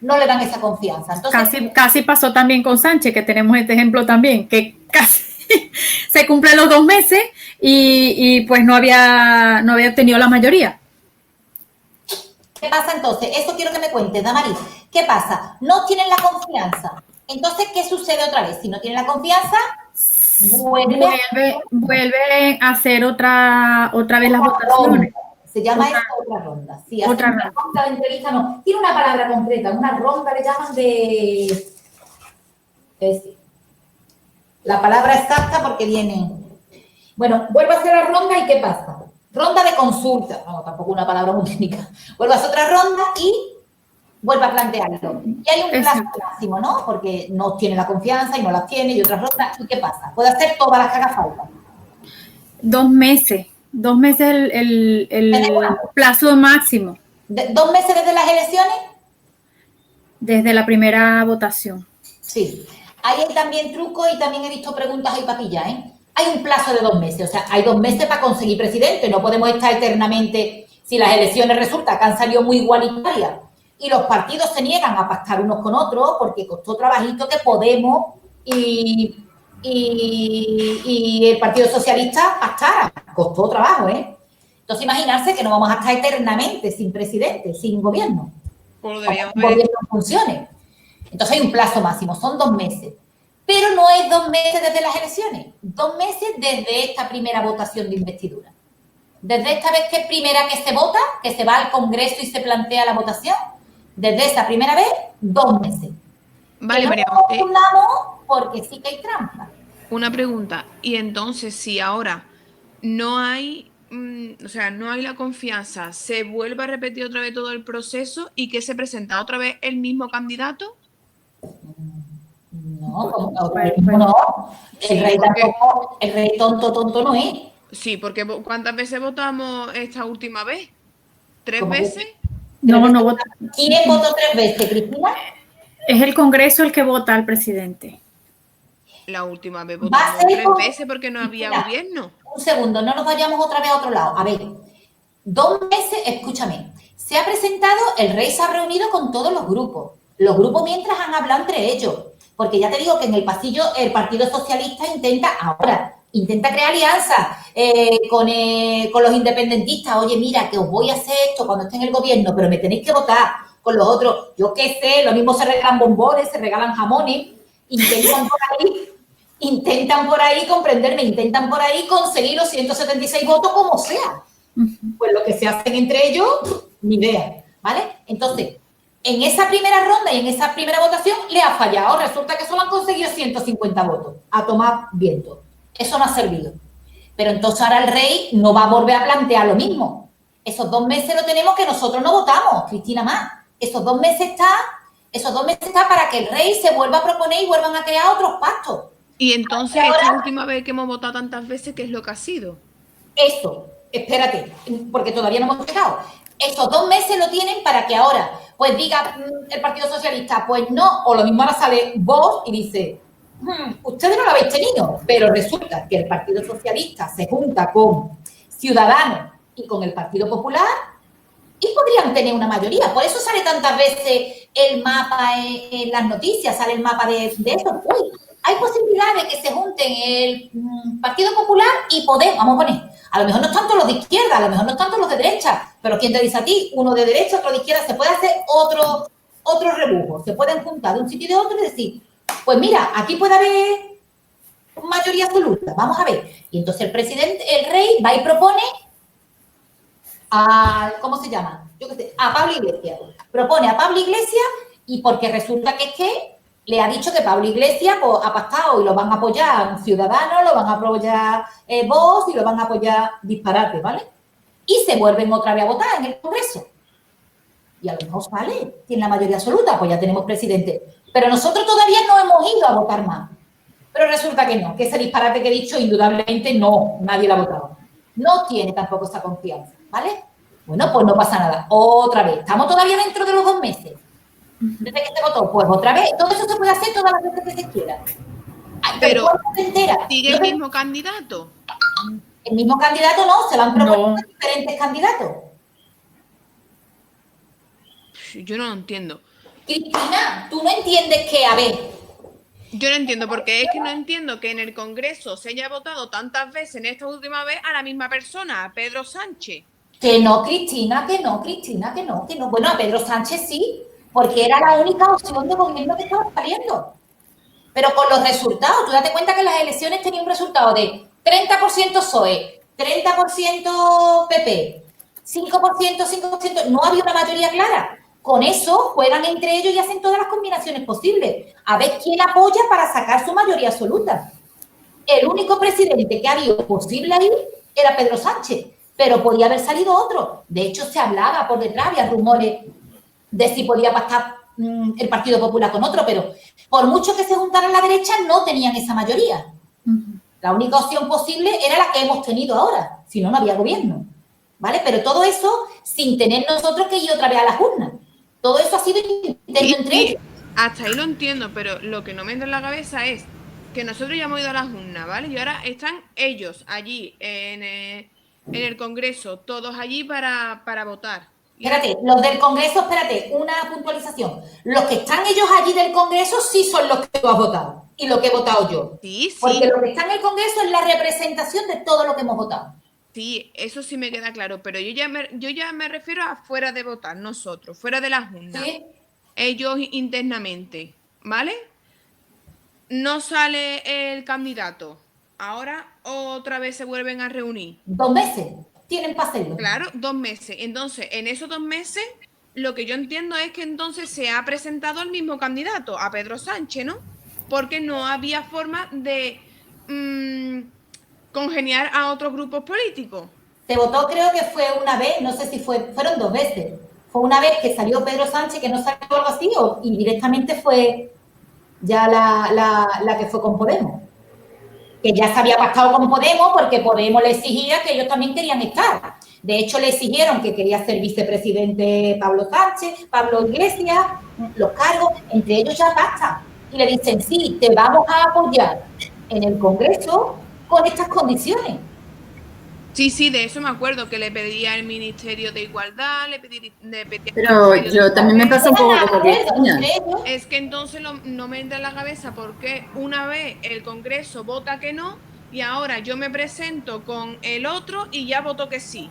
No le dan esa confianza. Entonces, casi pasó también con Sánchez, que tenemos este ejemplo también, que casi se cumplen los 2 meses y pues no había obtenido la mayoría. ¿Qué pasa entonces? Eso quiero que me cuentes, Damaris. ¿Qué pasa? No tienen la confianza. Entonces, ¿qué sucede otra vez? Si no tienen la confianza, vuelve a hacer otra vez las votaciones. Se llama otra ronda. Sí, otra ronda de entrevista, no. Tiene una palabra concreta, una ronda le llaman de... la palabra exacta porque viene... Bueno, vuelve a hacer la ronda y ¿qué pasa? Ronda de consulta. No, tampoco una palabra muy técnica. Vuelve a hacer otra ronda y vuelve a plantearlo. Y hay un plazo máximo, ¿no? Porque no tiene la confianza y no la tiene y otras rondas. ¿Y qué pasa? Puede hacer todas las que haga falta. 2 meses. 2 meses el plazo máximo. 2 meses desde las elecciones. Desde la primera votación. Sí. Ahí hay también trucos y también he visto preguntas ahí papillas, ¿eh? Hay un plazo de 2 meses. O sea, hay 2 meses para conseguir presidente. No podemos estar eternamente... Si las elecciones resulta que han salido muy igualitarias y los partidos se niegan a pactar unos con otros porque costó trabajito que Podemos y el Partido Socialista pactara. Costó trabajo, ¿eh? Entonces, imaginarse que no vamos a estar eternamente sin presidente, sin gobierno. Pues un gobierno funcione. Entonces, hay un plazo máximo, son 2 meses. Pero no es 2 meses desde las elecciones, 2 meses desde esta primera votación de investidura. Desde esta vez que es primera que se vota, que se va al Congreso y se plantea la votación, desde esa primera vez, 2 meses. Vale, María. No confundamos porque sí que hay trampa. Una pregunta. Y entonces, si ahora no hay, no hay la confianza, ¿se vuelve a repetir otra vez todo el proceso y que se presenta otra vez el mismo candidato? No, no. El rey tonto no es. Sí, porque ¿cuántas veces votamos esta última vez? ¿3 veces? No. ¿Quién votó 3 veces, Cristina? Es el Congreso el que vota al presidente. La última vez votamos 3 veces porque no había gobierno. Un segundo, no nos vayamos otra vez a otro lado. A ver, 2 meses, escúchame. Se ha presentado, el rey se ha reunido con todos los grupos. Los grupos mientras han hablado entre ellos. Porque ya te digo que en el pasillo el Partido Socialista intenta crear alianzas con los independentistas. Oye, mira, que os voy a hacer esto cuando esté en el gobierno, pero me tenéis que votar con los otros. Yo qué sé, lo mismo se regalan bombones, se regalan jamones, intentan por ahí comprenderme, intentan por ahí conseguir los 176 votos como sea. Pues lo que se hacen entre ellos, ni idea, ¿vale? Entonces, en esa primera ronda y en esa primera votación le ha fallado. Resulta que solo han conseguido 150 votos. A tomar viento. Eso no ha servido. Pero entonces ahora el rey no va a volver a plantear lo mismo. Esos 2 meses lo tenemos que nosotros no votamos, Cristina más. Esos 2 meses está para que el rey se vuelva a proponer y vuelvan a crear otros pactos. Y entonces, esta última vez que hemos votado tantas veces, ¿qué es lo que ha sido? Eso, espérate, porque todavía no hemos llegado. Esos 2 meses lo tienen para que ahora, pues diga el Partido Socialista, pues no, o lo mismo ahora sale Vox y dice, ustedes no lo habéis tenido, pero resulta que el Partido Socialista se junta con Ciudadanos y con el Partido Popular y podrían tener una mayoría. Por eso sale tantas veces el mapa en las noticias, sale el mapa de eso. Uy, hay posibilidades de que se junten el Partido Popular y Podemos, vamos a poner. A lo mejor no están todos los de izquierda, a lo mejor no están todos los de derecha, pero ¿quién te dice a ti? Uno de derecha, otro de izquierda, se puede hacer otro rebujo. Se pueden juntar de un sitio y de otro y decir, pues mira, aquí puede haber mayoría absoluta, vamos a ver. Y entonces el rey va y propone a, ¿cómo se llama? Yo qué sé, a Pablo Iglesias. Propone a Pablo Iglesias y porque resulta que es que le ha dicho que Pablo Iglesias pues, ha pactado y lo van a apoyar Ciudadanos, lo van a apoyar Vox y lo van a apoyar Disparate, ¿vale? Y se vuelven otra vez a votar en el Congreso. Y a lo mejor sale, tiene la mayoría absoluta, pues ya tenemos presidente. Pero nosotros todavía no hemos ido a votar más. Pero resulta que no, que ese disparate que he dicho, indudablemente no, nadie lo ha votado. No tiene tampoco esa confianza, ¿vale? Bueno, pues no pasa nada. Otra vez, estamos todavía dentro de los 2 meses. Desde que se votó, pues otra vez. Todo eso se puede hacer todas las veces que se quiera. Ay, Pero ¿cuándo se entera? ¿sigue el mismo candidato? El mismo candidato no, se van proponiendo No. diferentes candidatos. Yo no lo entiendo. Cristina, tú no entiendes que, a ver, Yo no entiendo, porque es que no entiendo que en el Congreso se haya votado tantas veces en esta última vez a la misma persona, a Pedro Sánchez. que no, Cristina, que no, Cristina, que no, que no. Bueno, a Pedro Sánchez sí, porque era la única opción de gobierno que estaba saliendo. Pero con los resultados, tú date cuenta que las elecciones tenían un resultado de 30% PSOE, 30% PP, 5%, 5%, no había una mayoría clara. Con eso juegan entre ellos y hacen todas las combinaciones posibles. A ver quién apoya para sacar su mayoría absoluta. El único presidente que ha habido posible ahí era Pedro Sánchez, pero podía haber salido otro. De hecho, se hablaba por detrás, había rumores de si podía pactar el Partido Popular con otro, pero por mucho que se juntaran la derecha, no tenían esa mayoría. La única opción posible era la que hemos tenido ahora, si no, no había gobierno. ¿Vale? Pero todo eso sin tener nosotros que ir otra vez a las urnas. Todo eso ha sido interno entre ellos. Hasta ahí lo entiendo, pero lo que no me entra en la cabeza es que nosotros ya hemos ido a las urnas, ¿vale? Y ahora están ellos allí en el Congreso, todos allí para votar. Espérate, los del Congreso, espérate, una puntualización. Los que están ellos allí del Congreso sí son los que tú has votado y lo que he votado yo. Sí, sí. Porque lo que está en el Congreso es la representación de todo lo que hemos votado. Sí, eso sí me queda claro, pero yo ya me refiero a fuera de votar, nosotros, fuera de las urnas. ¿Sí? Ellos internamente, ¿vale? No sale el candidato. Ahora otra vez se vuelven a reunir. 2 meses tienen para hacerlo. Claro, 2 meses. Entonces, en esos 2 meses, lo que yo entiendo es que entonces se ha presentado el mismo candidato, a Pedro Sánchez, ¿no? Porque no había forma de congeniar a otros grupos políticos. Se votó, creo que fue una vez, no sé si fueron 2 veces. Fue una vez que salió Pedro Sánchez, que no salió algo así, y directamente fue ya la que fue con Podemos. Que ya se había pactado con Podemos porque Podemos le exigía que ellos también querían estar. De hecho, le exigieron que quería ser vicepresidente Pablo Sánchez, Pablo Iglesias, los cargos, entre ellos ya pactan. Y le dicen, sí, te vamos a apoyar en el Congreso con estas condiciones. Sí, de eso me acuerdo, que le pedía el Ministerio de Igualdad, le pedía Pero yo también me pasa un poco como Cristina. Es que entonces no me entra en la cabeza porque una vez el Congreso vota que no y ahora yo me presento con el otro y ya voto que sí.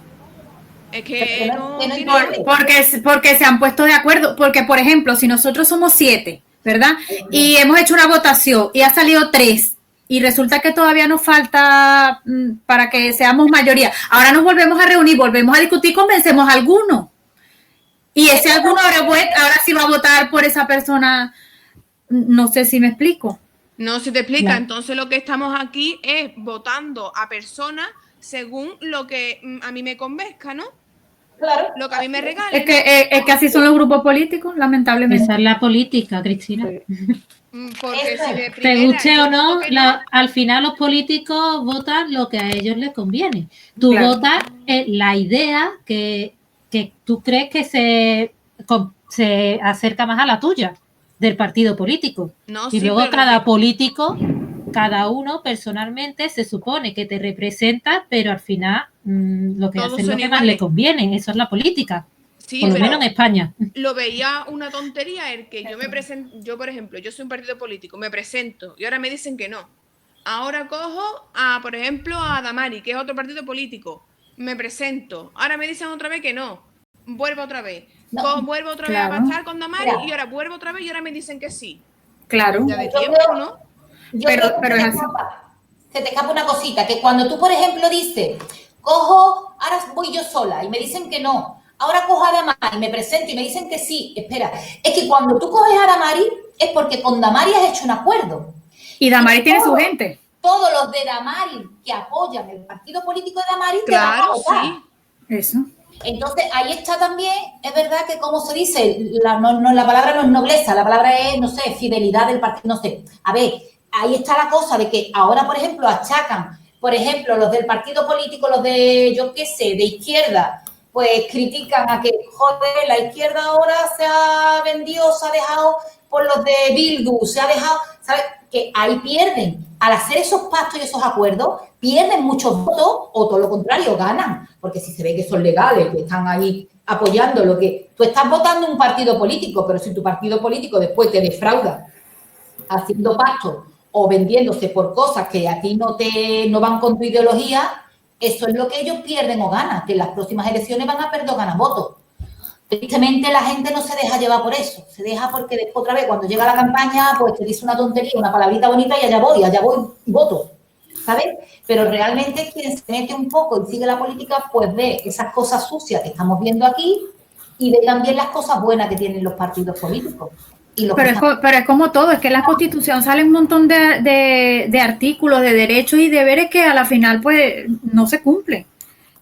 Es que no tiene... Porque se han puesto de acuerdo, porque por ejemplo, si nosotros somos 7, ¿verdad? Y hemos hecho una votación y ha salido 3 y resulta que todavía nos falta para que seamos mayoría. Ahora nos volvemos a reunir, volvemos a discutir, convencemos a alguno. Y ese alguno ahora sí va a votar por esa persona. No sé si me explico. No se te explica. No. Entonces lo que estamos aquí es votando a personas según lo que a mí me convenzca, ¿no? Claro. Lo que a mí me regale. Es que así son los grupos políticos, lamentablemente. Esa es la política, Cristina. Porque si de Te primera guste yo o no, voto que no, al final los políticos votan lo que a ellos les conviene. Tú Claro. votas la idea que tú crees que se acerca más a la tuya del partido político. No, Y sí, luego pero cada político, cada uno personalmente se supone que te representa, pero al final lo que Todos hace es lo son que más iguales. le conviene. Eso es la política. sí, Por lo pero menos en España. lo veía una tontería el que yo me presento, yo por ejemplo, yo soy un partido político, me presento y ahora me dicen que no. Ahora cojo a, por ejemplo, a Damari, que es otro partido político, me presento, ahora me dicen otra vez que no, vuelvo otra vez, No, vuelvo otra claro. vez a pactar con Damari Mira. y ahora vuelvo otra vez y ahora me dicen que sí. Claro. Ya de Yo tiempo, creo- ¿no? Yo Pero- creo que pero se es te así. se te escapa una cosita, que cuando tú, por ejemplo, dices, cojo, ahora voy yo sola y me dicen que no, ahora cojo a Damari y me presento y me dicen que sí, espera, es que cuando tú coges a Damari, es porque con Damaris has hecho un acuerdo. Y Damaris tiene su gente. Todos los de Damaris que apoyan el partido político de Damaris te van a Claro, votar. sí. Eso. Entonces, ahí está también, es verdad que como se dice, la palabra no es nobleza, la palabra es, no sé, fidelidad del partido, no sé. A ver, ahí está la cosa de que ahora, por ejemplo, achacan, por ejemplo, los del partido político, los de, yo qué sé, de izquierda, pues critican a que, joder, la izquierda ahora se ha vendido, se ha dejado por los de Bildu, se ha dejado, ¿sabes? Que ahí pierden. Al hacer esos pactos y esos acuerdos, pierden muchos votos o todo lo contrario, ganan. Porque si se ve que son legales, que están ahí apoyando lo que... Tú estás votando un partido político, pero si tu partido político después te defrauda haciendo pactos o vendiéndose por cosas que a ti no van con tu ideología, eso es lo que ellos pierden o ganan, que en las próximas elecciones van a perder o ganan votos. Tristemente la gente no se deja llevar por eso, se deja porque después otra vez cuando llega la campaña pues te dice una tontería, una palabrita bonita y allá voy y voto, ¿sabes? Pero realmente quien se mete un poco y sigue la política pues ve esas cosas sucias que estamos viendo aquí y ve también las cosas buenas que tienen los partidos políticos. Pero es como todo, es que en la Constitución sale un montón de artículos, de derechos y deberes que a la final pues no se cumplen.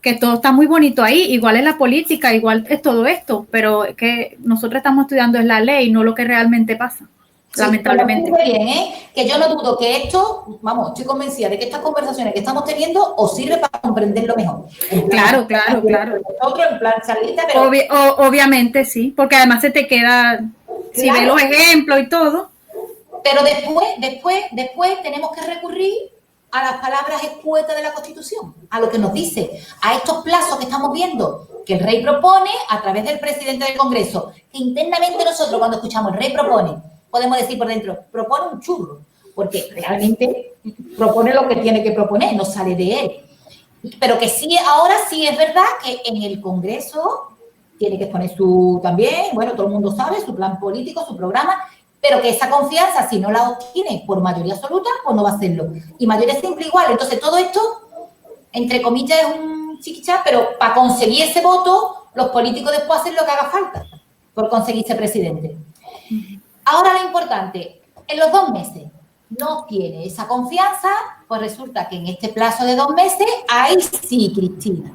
Que todo está muy bonito ahí, igual es la política, igual es todo esto, pero es que nosotros estamos estudiando es la ley, no lo que realmente pasa, sí, lamentablemente. Bien, que yo no dudo que esto, vamos, estoy convencida de que estas conversaciones que estamos teniendo os sirve para comprenderlo mejor. Claro. Nosotros en plan charlita, pero... Obviamente sí, porque además se te queda, si ves los ejemplos y todo. Pero después tenemos que recurrir a las palabras escuetas de la Constitución, a lo que nos dice, a estos plazos que estamos viendo, que el rey propone a través del presidente del Congreso, que internamente nosotros cuando escuchamos el rey propone, podemos decir por dentro, propone un churro, porque realmente propone lo que tiene que proponer, no sale de él. Pero que sí, ahora sí es verdad que en el Congreso tiene que exponer también, bueno, todo el mundo sabe, su plan político, su programa, pero que esa confianza, si no la obtiene por mayoría absoluta, pues no va a hacerlo. Y mayoría simple igual. Entonces, todo esto, entre comillas, es un chiquichá, pero para conseguir ese voto, los políticos después hacen lo que haga falta por conseguir ese presidente. Ahora lo importante, en los 2 meses no tiene esa confianza, pues resulta que en este plazo de 2 meses, ahí sí, Cristina.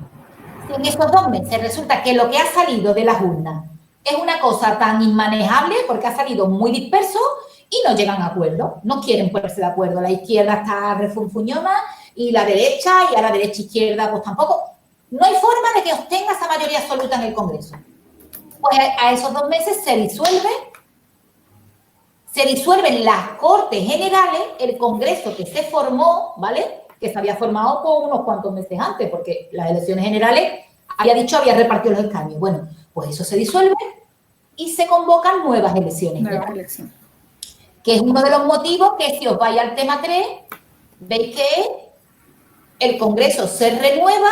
Si en esos 2 meses resulta que lo que ha salido de las urnas es una cosa tan inmanejable porque ha salido muy disperso y no llegan a acuerdo. No quieren ponerse de acuerdo. La izquierda está refunfuñona y la derecha, y a la derecha-izquierda pues tampoco. No hay forma de que obtenga esa mayoría absoluta en el Congreso. Pues a esos 2 meses se disuelven las Cortes Generales, el Congreso que se formó, ¿vale? Que se había formado por unos cuantos meses antes, porque las elecciones generales, había repartido los escaños. Bueno, pues eso se disuelve y se convocan nuevas elecciones. Que es uno de los motivos que si os vais al tema 3, veis que el Congreso se renueva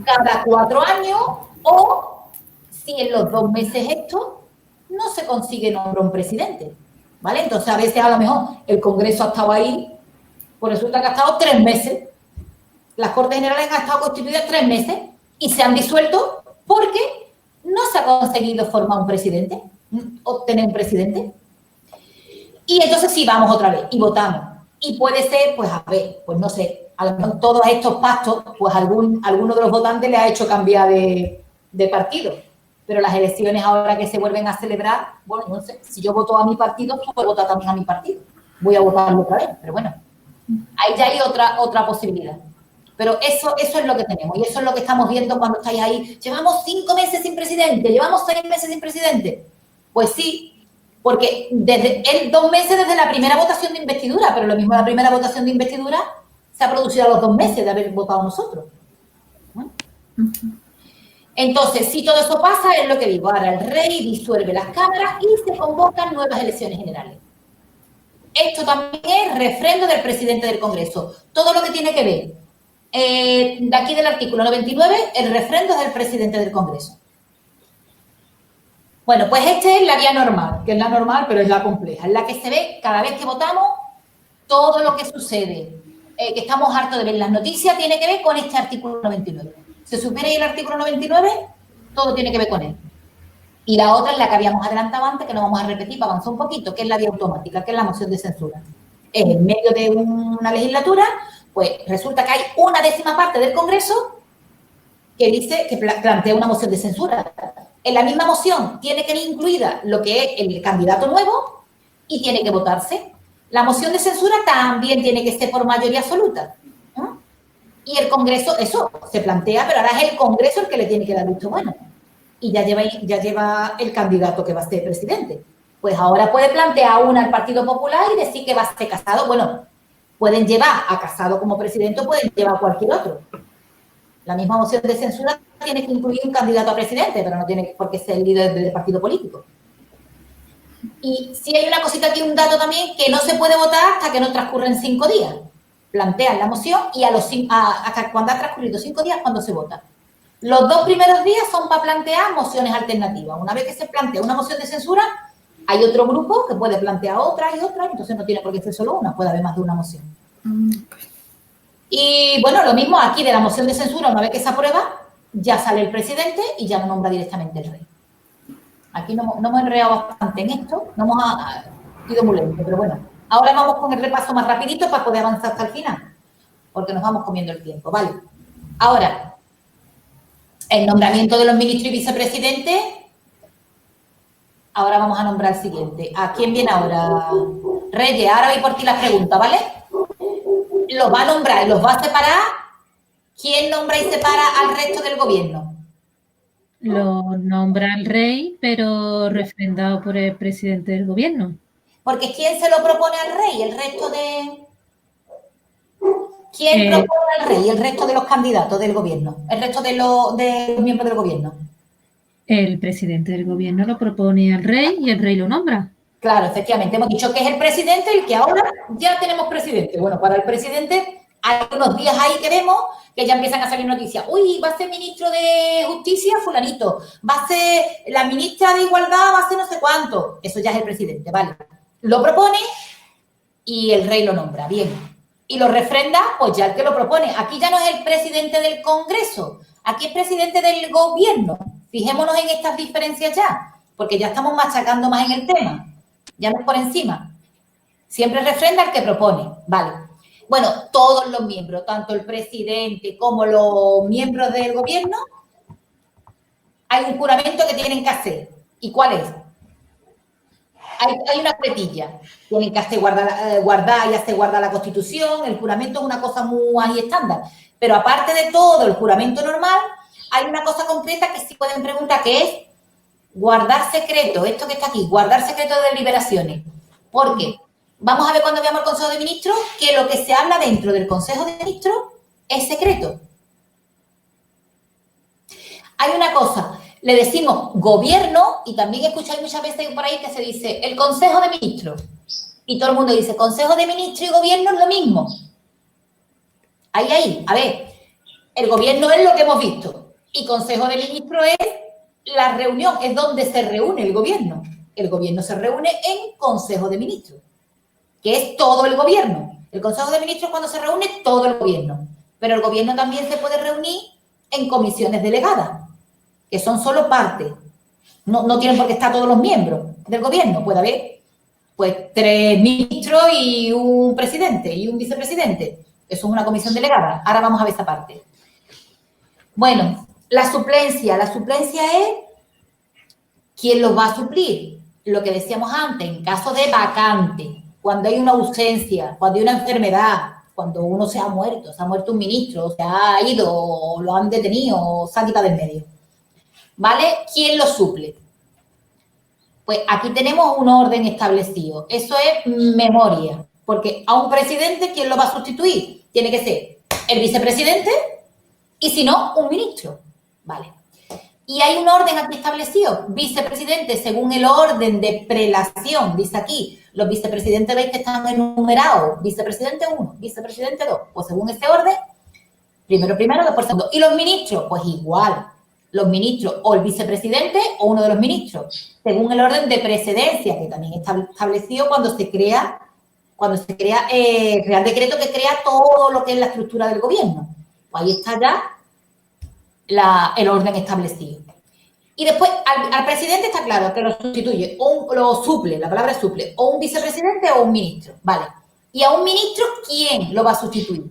cada 4 años o si en los 2 meses esto no se consigue nombrar un presidente. ¿Vale? Entonces a veces a lo mejor el Congreso ha estado ahí, pues resulta que ha estado 3 meses. Las Cortes Generales han estado constituidas 3 meses y se han disuelto porque no se ha conseguido formar un presidente, obtener un presidente. Y entonces sí, vamos otra vez y votamos. Y puede ser, pues a ver, pues no sé, a lo mejor todos estos pactos, pues alguno de los votantes le ha hecho cambiar de partido. Pero las elecciones ahora que se vuelven a celebrar, bueno, no sé, si yo voto a mi partido, tú puedes votar también a mi partido. Voy a votarlo otra vez, pero bueno, ahí ya hay otra posibilidad. Pero eso es lo que tenemos y eso es lo que estamos viendo cuando estáis ahí. Llevamos 5 meses sin presidente, llevamos 6 meses sin presidente. Pues sí, porque desde 2 meses desde la primera votación de investidura, pero lo mismo la primera votación de investidura se ha producido a los 2 meses de haber votado nosotros. ¿No? Entonces, si todo eso pasa, es lo que digo. Ahora el rey disuelve las cámaras y se convocan nuevas elecciones generales. Esto también es refrendo del presidente del Congreso. Todo lo que tiene que ver de aquí del artículo 99, el refrendo es del presidente del Congreso. Bueno, pues esta es la vía normal, que es la normal, pero es la compleja, en la que se ve cada vez que votamos todo lo que sucede, que estamos hartos de ver las noticias, tiene que ver con este artículo 99. Si supera el artículo 99, todo tiene que ver con él. Y la otra es la que habíamos adelantado antes, que no vamos a repetir para avanzar un poquito, que es la vía automática, que es la moción de censura. En medio de una legislatura, pues resulta que hay una décima parte del Congreso que dice que plantea una moción de censura. En la misma moción tiene que ir incluida lo que es el candidato nuevo y tiene que votarse. La moción de censura también tiene que ser por mayoría absoluta. ¿No? Y el Congreso, eso se plantea, pero ahora es el Congreso el que le tiene que dar visto bueno. Y ya lleva el candidato que va a ser presidente. Pues ahora puede plantear una al Partido Popular y decir que va a ser Casado. Bueno, pueden llevar a Casado como presidente o pueden llevar a cualquier otro. La misma moción de censura tiene que incluir un candidato a presidente, pero no tiene por qué ser el líder del partido político. Y si hay una cosita aquí, un dato también, que no se puede votar hasta que no transcurren 5 días. Plantean la moción y hasta cuando ha transcurrido 5 días, cuando se vota. Los 2 primeros días son para plantear mociones alternativas. Una vez que se plantea una moción de censura, hay otro grupo que puede plantear otra y otra, entonces no tiene por qué ser solo una, puede haber más de una moción. Y bueno, lo mismo aquí de la moción de censura, una vez que se aprueba, ya sale el presidente y ya no nombra directamente el rey. Aquí no hemos enredado bastante en esto, no hemos ido muy lento, pero bueno. Ahora vamos con el repaso más rapidito para poder avanzar hasta el final, porque nos vamos comiendo el tiempo, ¿vale? Ahora, el nombramiento de los ministros y vicepresidentes. Ahora vamos a nombrar al siguiente. ¿A quién viene ahora? Reyes, ahora voy por ti las preguntas, ¿vale? Los va a nombrar y los va a separar. ¿Quién nombra y separa al resto del gobierno? Lo nombra el rey, pero refrendado por el presidente del gobierno. Porque ¿quién se lo propone al rey? El resto de... ¿Quién propone al rey? El resto de los candidatos del gobierno. El resto de los miembros del gobierno. El presidente del gobierno lo propone al rey y el rey lo nombra. Claro, efectivamente. Hemos dicho que es el presidente el que ahora ya tenemos presidente. Bueno, para el presidente hay unos días ahí que vemos que ya empiezan a salir noticias. Uy, va a ser ministro de Justicia fulanito. Va a ser la ministra de Igualdad, va a ser no sé cuánto. Eso ya es el presidente, ¿vale? Lo propone y el rey lo nombra. Bien. Y lo refrenda, pues ya el que lo propone. Aquí ya no es el presidente del Congreso. Aquí es presidente del gobierno. Fijémonos en estas diferencias ya, porque ya estamos machacando más en el tema. Ya no es por encima. Siempre refrenda el que propone, ¿vale? Bueno, todos los miembros, tanto el presidente como los miembros del gobierno, hay un juramento que tienen que hacer. ¿Y cuál es? Hay una coletilla. Tienen que hacer guardar y hacer guardar la Constitución. El juramento es una cosa muy ahí estándar. Pero aparte de todo el juramento normal, hay una cosa concreta que sí pueden preguntar, que es guardar secreto. Esto que está aquí, guardar secreto de deliberaciones. ¿Por qué? Vamos a ver cuando veamos el Consejo de Ministros que lo que se habla dentro del Consejo de Ministros es secreto. Hay una cosa, le decimos gobierno y también escucháis muchas veces por ahí que se dice el Consejo de Ministros. Y todo el mundo dice Consejo de Ministros y gobierno es lo mismo. Ahí. A ver, el gobierno es lo que hemos visto. Y Consejo de Ministros es la reunión, es donde se reúne el gobierno. El gobierno se reúne en Consejo de Ministros, que es todo el gobierno. El Consejo de Ministros es cuando se reúne todo el gobierno. Pero el gobierno también se puede reunir en comisiones delegadas, que son solo parte. No tienen por qué estar todos los miembros del gobierno. Puede haber, pues, 3 ministros y un presidente y un vicepresidente. Eso es una comisión delegada. Ahora vamos a ver esa parte. Bueno, la suplencia. La suplencia es quién los va a suplir. Lo que decíamos antes, en caso de vacante, cuando hay una ausencia, cuando hay una enfermedad, cuando uno se ha muerto un ministro, se ha ido, lo han detenido, se ha quitado del medio. ¿Vale? ¿Quién lo suple? Pues aquí tenemos un orden establecido. Eso es memoria. Porque a un presidente, ¿quién lo va a sustituir? Tiene que ser el vicepresidente y, si no, un ministro. Vale. Y hay un orden aquí establecido. Vicepresidente, según el orden de prelación, dice aquí. Los vicepresidentes veis que están enumerados. Vicepresidente 1, vicepresidente 2. Pues según ese orden, primero, después segundo. Y los ministros, pues igual. Los ministros o el vicepresidente o uno de los ministros. Según el orden de precedencia, que también está establecido cuando se crea el Real Decreto que crea todo lo que es la estructura del gobierno. Pues ahí está ya el orden establecido. Y después al presidente está claro que lo sustituye, o lo suple, la palabra es suple, o un vicepresidente o un ministro, ¿vale? Y a un ministro, ¿quién lo va a sustituir?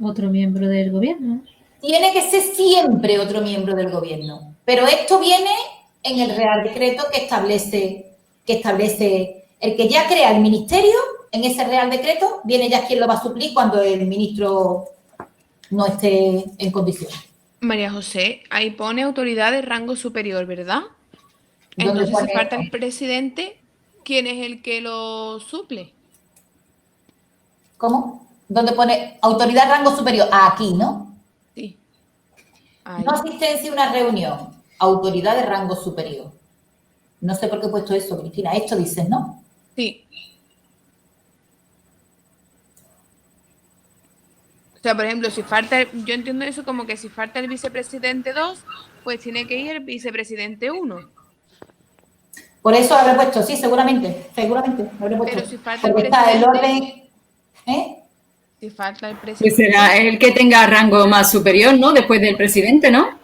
Otro miembro del gobierno. Tiene que ser siempre otro miembro del gobierno. Pero esto viene en el Real Decreto que establece el que ya crea el ministerio, en ese Real Decreto, viene ya quien lo va a suplir cuando el ministro no esté en condiciones. María José, ahí pone autoridad de rango superior, ¿verdad? ¿Dónde Entonces, pone? si falta el presidente, ¿quién es el que lo suple? ¿Cómo? ¿Dónde pone autoridad rango superior? Aquí, ¿no? Sí. Ahí. No asistencia a una reunión. Autoridad de rango superior. No sé por qué he puesto eso, Cristina. Esto dices, ¿no? Sí. O sea, por ejemplo, si falta, yo entiendo eso como que si falta el vicepresidente 2, pues tiene que ir el vicepresidente 1. Por eso habré puesto, sí, seguramente lo habré puesto. Pero si falta el porque está el presidente, orden, si falta el Pues presidente. será el que tenga rango más superior, ¿no? Después del presidente, ¿no?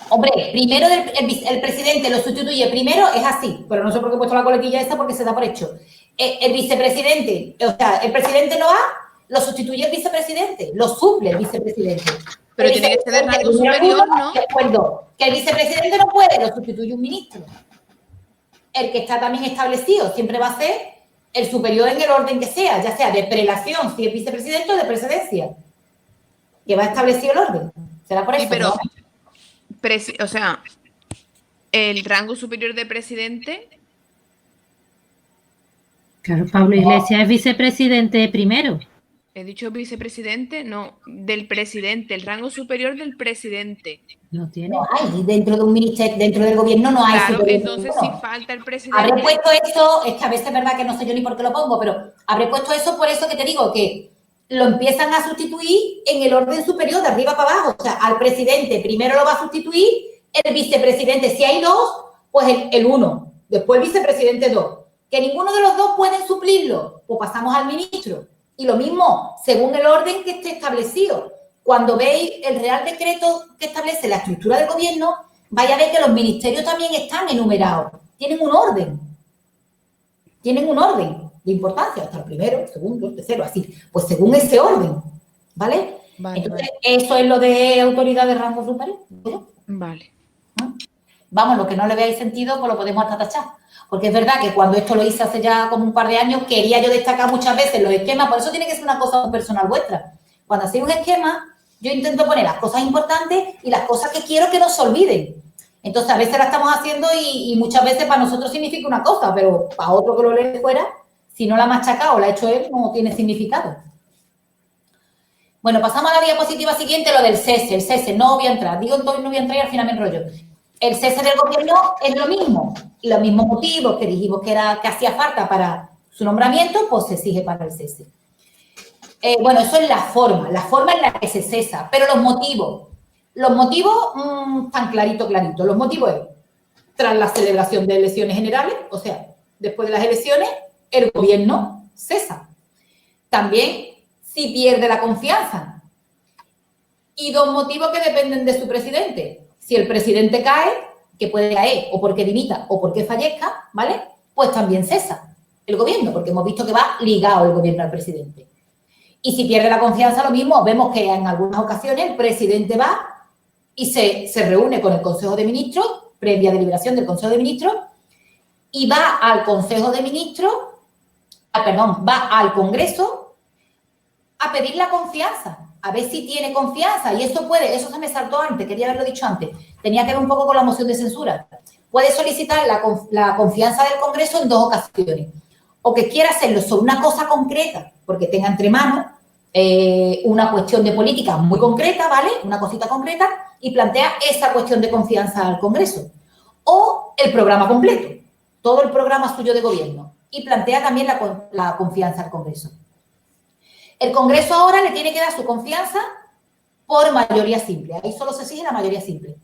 Hombre, primero el presidente lo sustituye primero, es así, pero no sé por qué he puesto la coletilla esa porque se da por hecho. El vicepresidente, o sea, el presidente lo sustituye el vicepresidente, lo suple el vicepresidente. Pero tiene que ser de rango superior, ¿no? Después dos. Que el vicepresidente no puede, lo sustituye un ministro. El que está también establecido siempre va a ser el superior en el orden que sea, ya sea de prelación, si es vicepresidente, o de presidencia. Que va establecido el orden. Será por eso. Sí, pero, ¿no? o sea, el rango superior de presidente, Claro, Pablo Iglesias es vicepresidente primero. he dicho vicepresidente, no, del presidente, el rango superior del presidente. No tiene. No hay, dentro de un ministerio, dentro del gobierno no hay. Claro, superior. entonces No. si falta el presidente. Habré puesto eso, es que a veces es verdad que no sé yo ni por qué lo pongo, pero habré puesto eso por eso que te digo, que lo empiezan a sustituir en el orden superior, de arriba para abajo. O sea, al presidente primero lo va a sustituir el vicepresidente. Si hay dos, pues el uno. Después el vicepresidente dos. Que ninguno de los dos pueden suplirlo, pues pasamos al ministro. Y lo mismo, según el orden que esté establecido. Cuando veis el Real Decreto que establece la estructura del gobierno, vais a ver que los ministerios también están enumerados. Tienen un orden. Tienen un orden de importancia, hasta el primero, el segundo, el tercero, así. Pues según ese orden, ¿vale? Entonces, eso es lo de autoridad de rango superior. Vale. Vamos, lo que no le veáis sentido, pues lo podemos hasta tachar. Porque es verdad que cuando esto lo hice hace ya como un par de años, quería yo destacar muchas veces los esquemas, por eso tiene que ser una cosa personal vuestra. Cuando hacéis un esquema, yo intento poner las cosas importantes y las cosas que quiero que no se olviden. Entonces, a veces la estamos haciendo y muchas veces para nosotros significa una cosa, pero para otro que lo lee de fuera, si no la ha machacado o la ha hecho él, no tiene significado. Bueno, pasamos a la diapositiva siguiente, lo del cese. El cese, no voy a entrar. Digo, entonces no voy a entrar y al final me enrollo. El cese del gobierno es lo mismo. Y los mismos motivos que dijimos que hacía falta para su nombramiento, pues se exige para el cese. Bueno, eso es la forma en la que se cesa. Pero los motivos están clarito. Los motivos es tras la celebración de elecciones generales, o sea, después de las elecciones, el gobierno cesa. También si pierde la confianza. Y dos motivos que dependen de su presidente. Si el presidente cae, que puede caer o porque dimita o porque fallezca, ¿vale? Pues también cesa el gobierno, porque hemos visto que va ligado el gobierno al presidente. Y si pierde la confianza, lo mismo, vemos que en algunas ocasiones el presidente va y se reúne con el Consejo de Ministros, previa deliberación del Consejo de Ministros, y va al Consejo de Ministros, va al Congreso a pedir la confianza, a ver si tiene confianza. Y eso se me saltó antes, quería haberlo dicho antes. Tenía que ver un poco con la moción de censura. Puede solicitar la confianza del Congreso en dos ocasiones. O que quiera hacerlo sobre una cosa concreta, porque tenga entre manos una cuestión de política muy concreta, ¿vale? Una cosita concreta, y plantea esa cuestión de confianza al Congreso. O el programa completo, todo el programa suyo de gobierno, y plantea también la confianza al Congreso. El Congreso ahora le tiene que dar su confianza por mayoría simple. Ahí solo se exige la mayoría simple.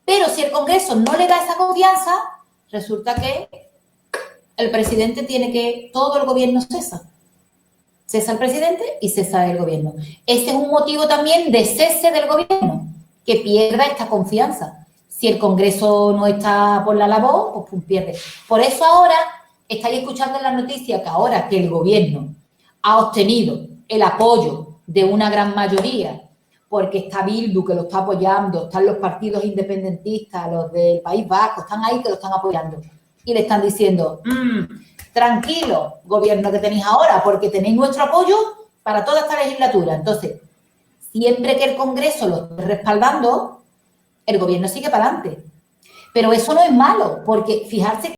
Pero si el Congreso no le da esa confianza, resulta que el presidente todo el gobierno cesa. Cesa el presidente y cesa el gobierno. Ese es un motivo también de cese del gobierno, que pierda esta confianza. Si el Congreso no está por la labor, pues pierde. Por eso ahora estáis escuchando en las noticias que ahora que el gobierno ha obtenido el apoyo de una gran mayoría, porque está Bildu que lo está apoyando, están los partidos independentistas, los del País Vasco, están ahí que lo están apoyando. Y le están diciendo, tranquilo, gobierno que tenéis ahora, porque tenéis nuestro apoyo para toda esta legislatura. Entonces, siempre que el Congreso lo esté respaldando, el gobierno sigue para adelante. Pero eso no es malo, porque fijarse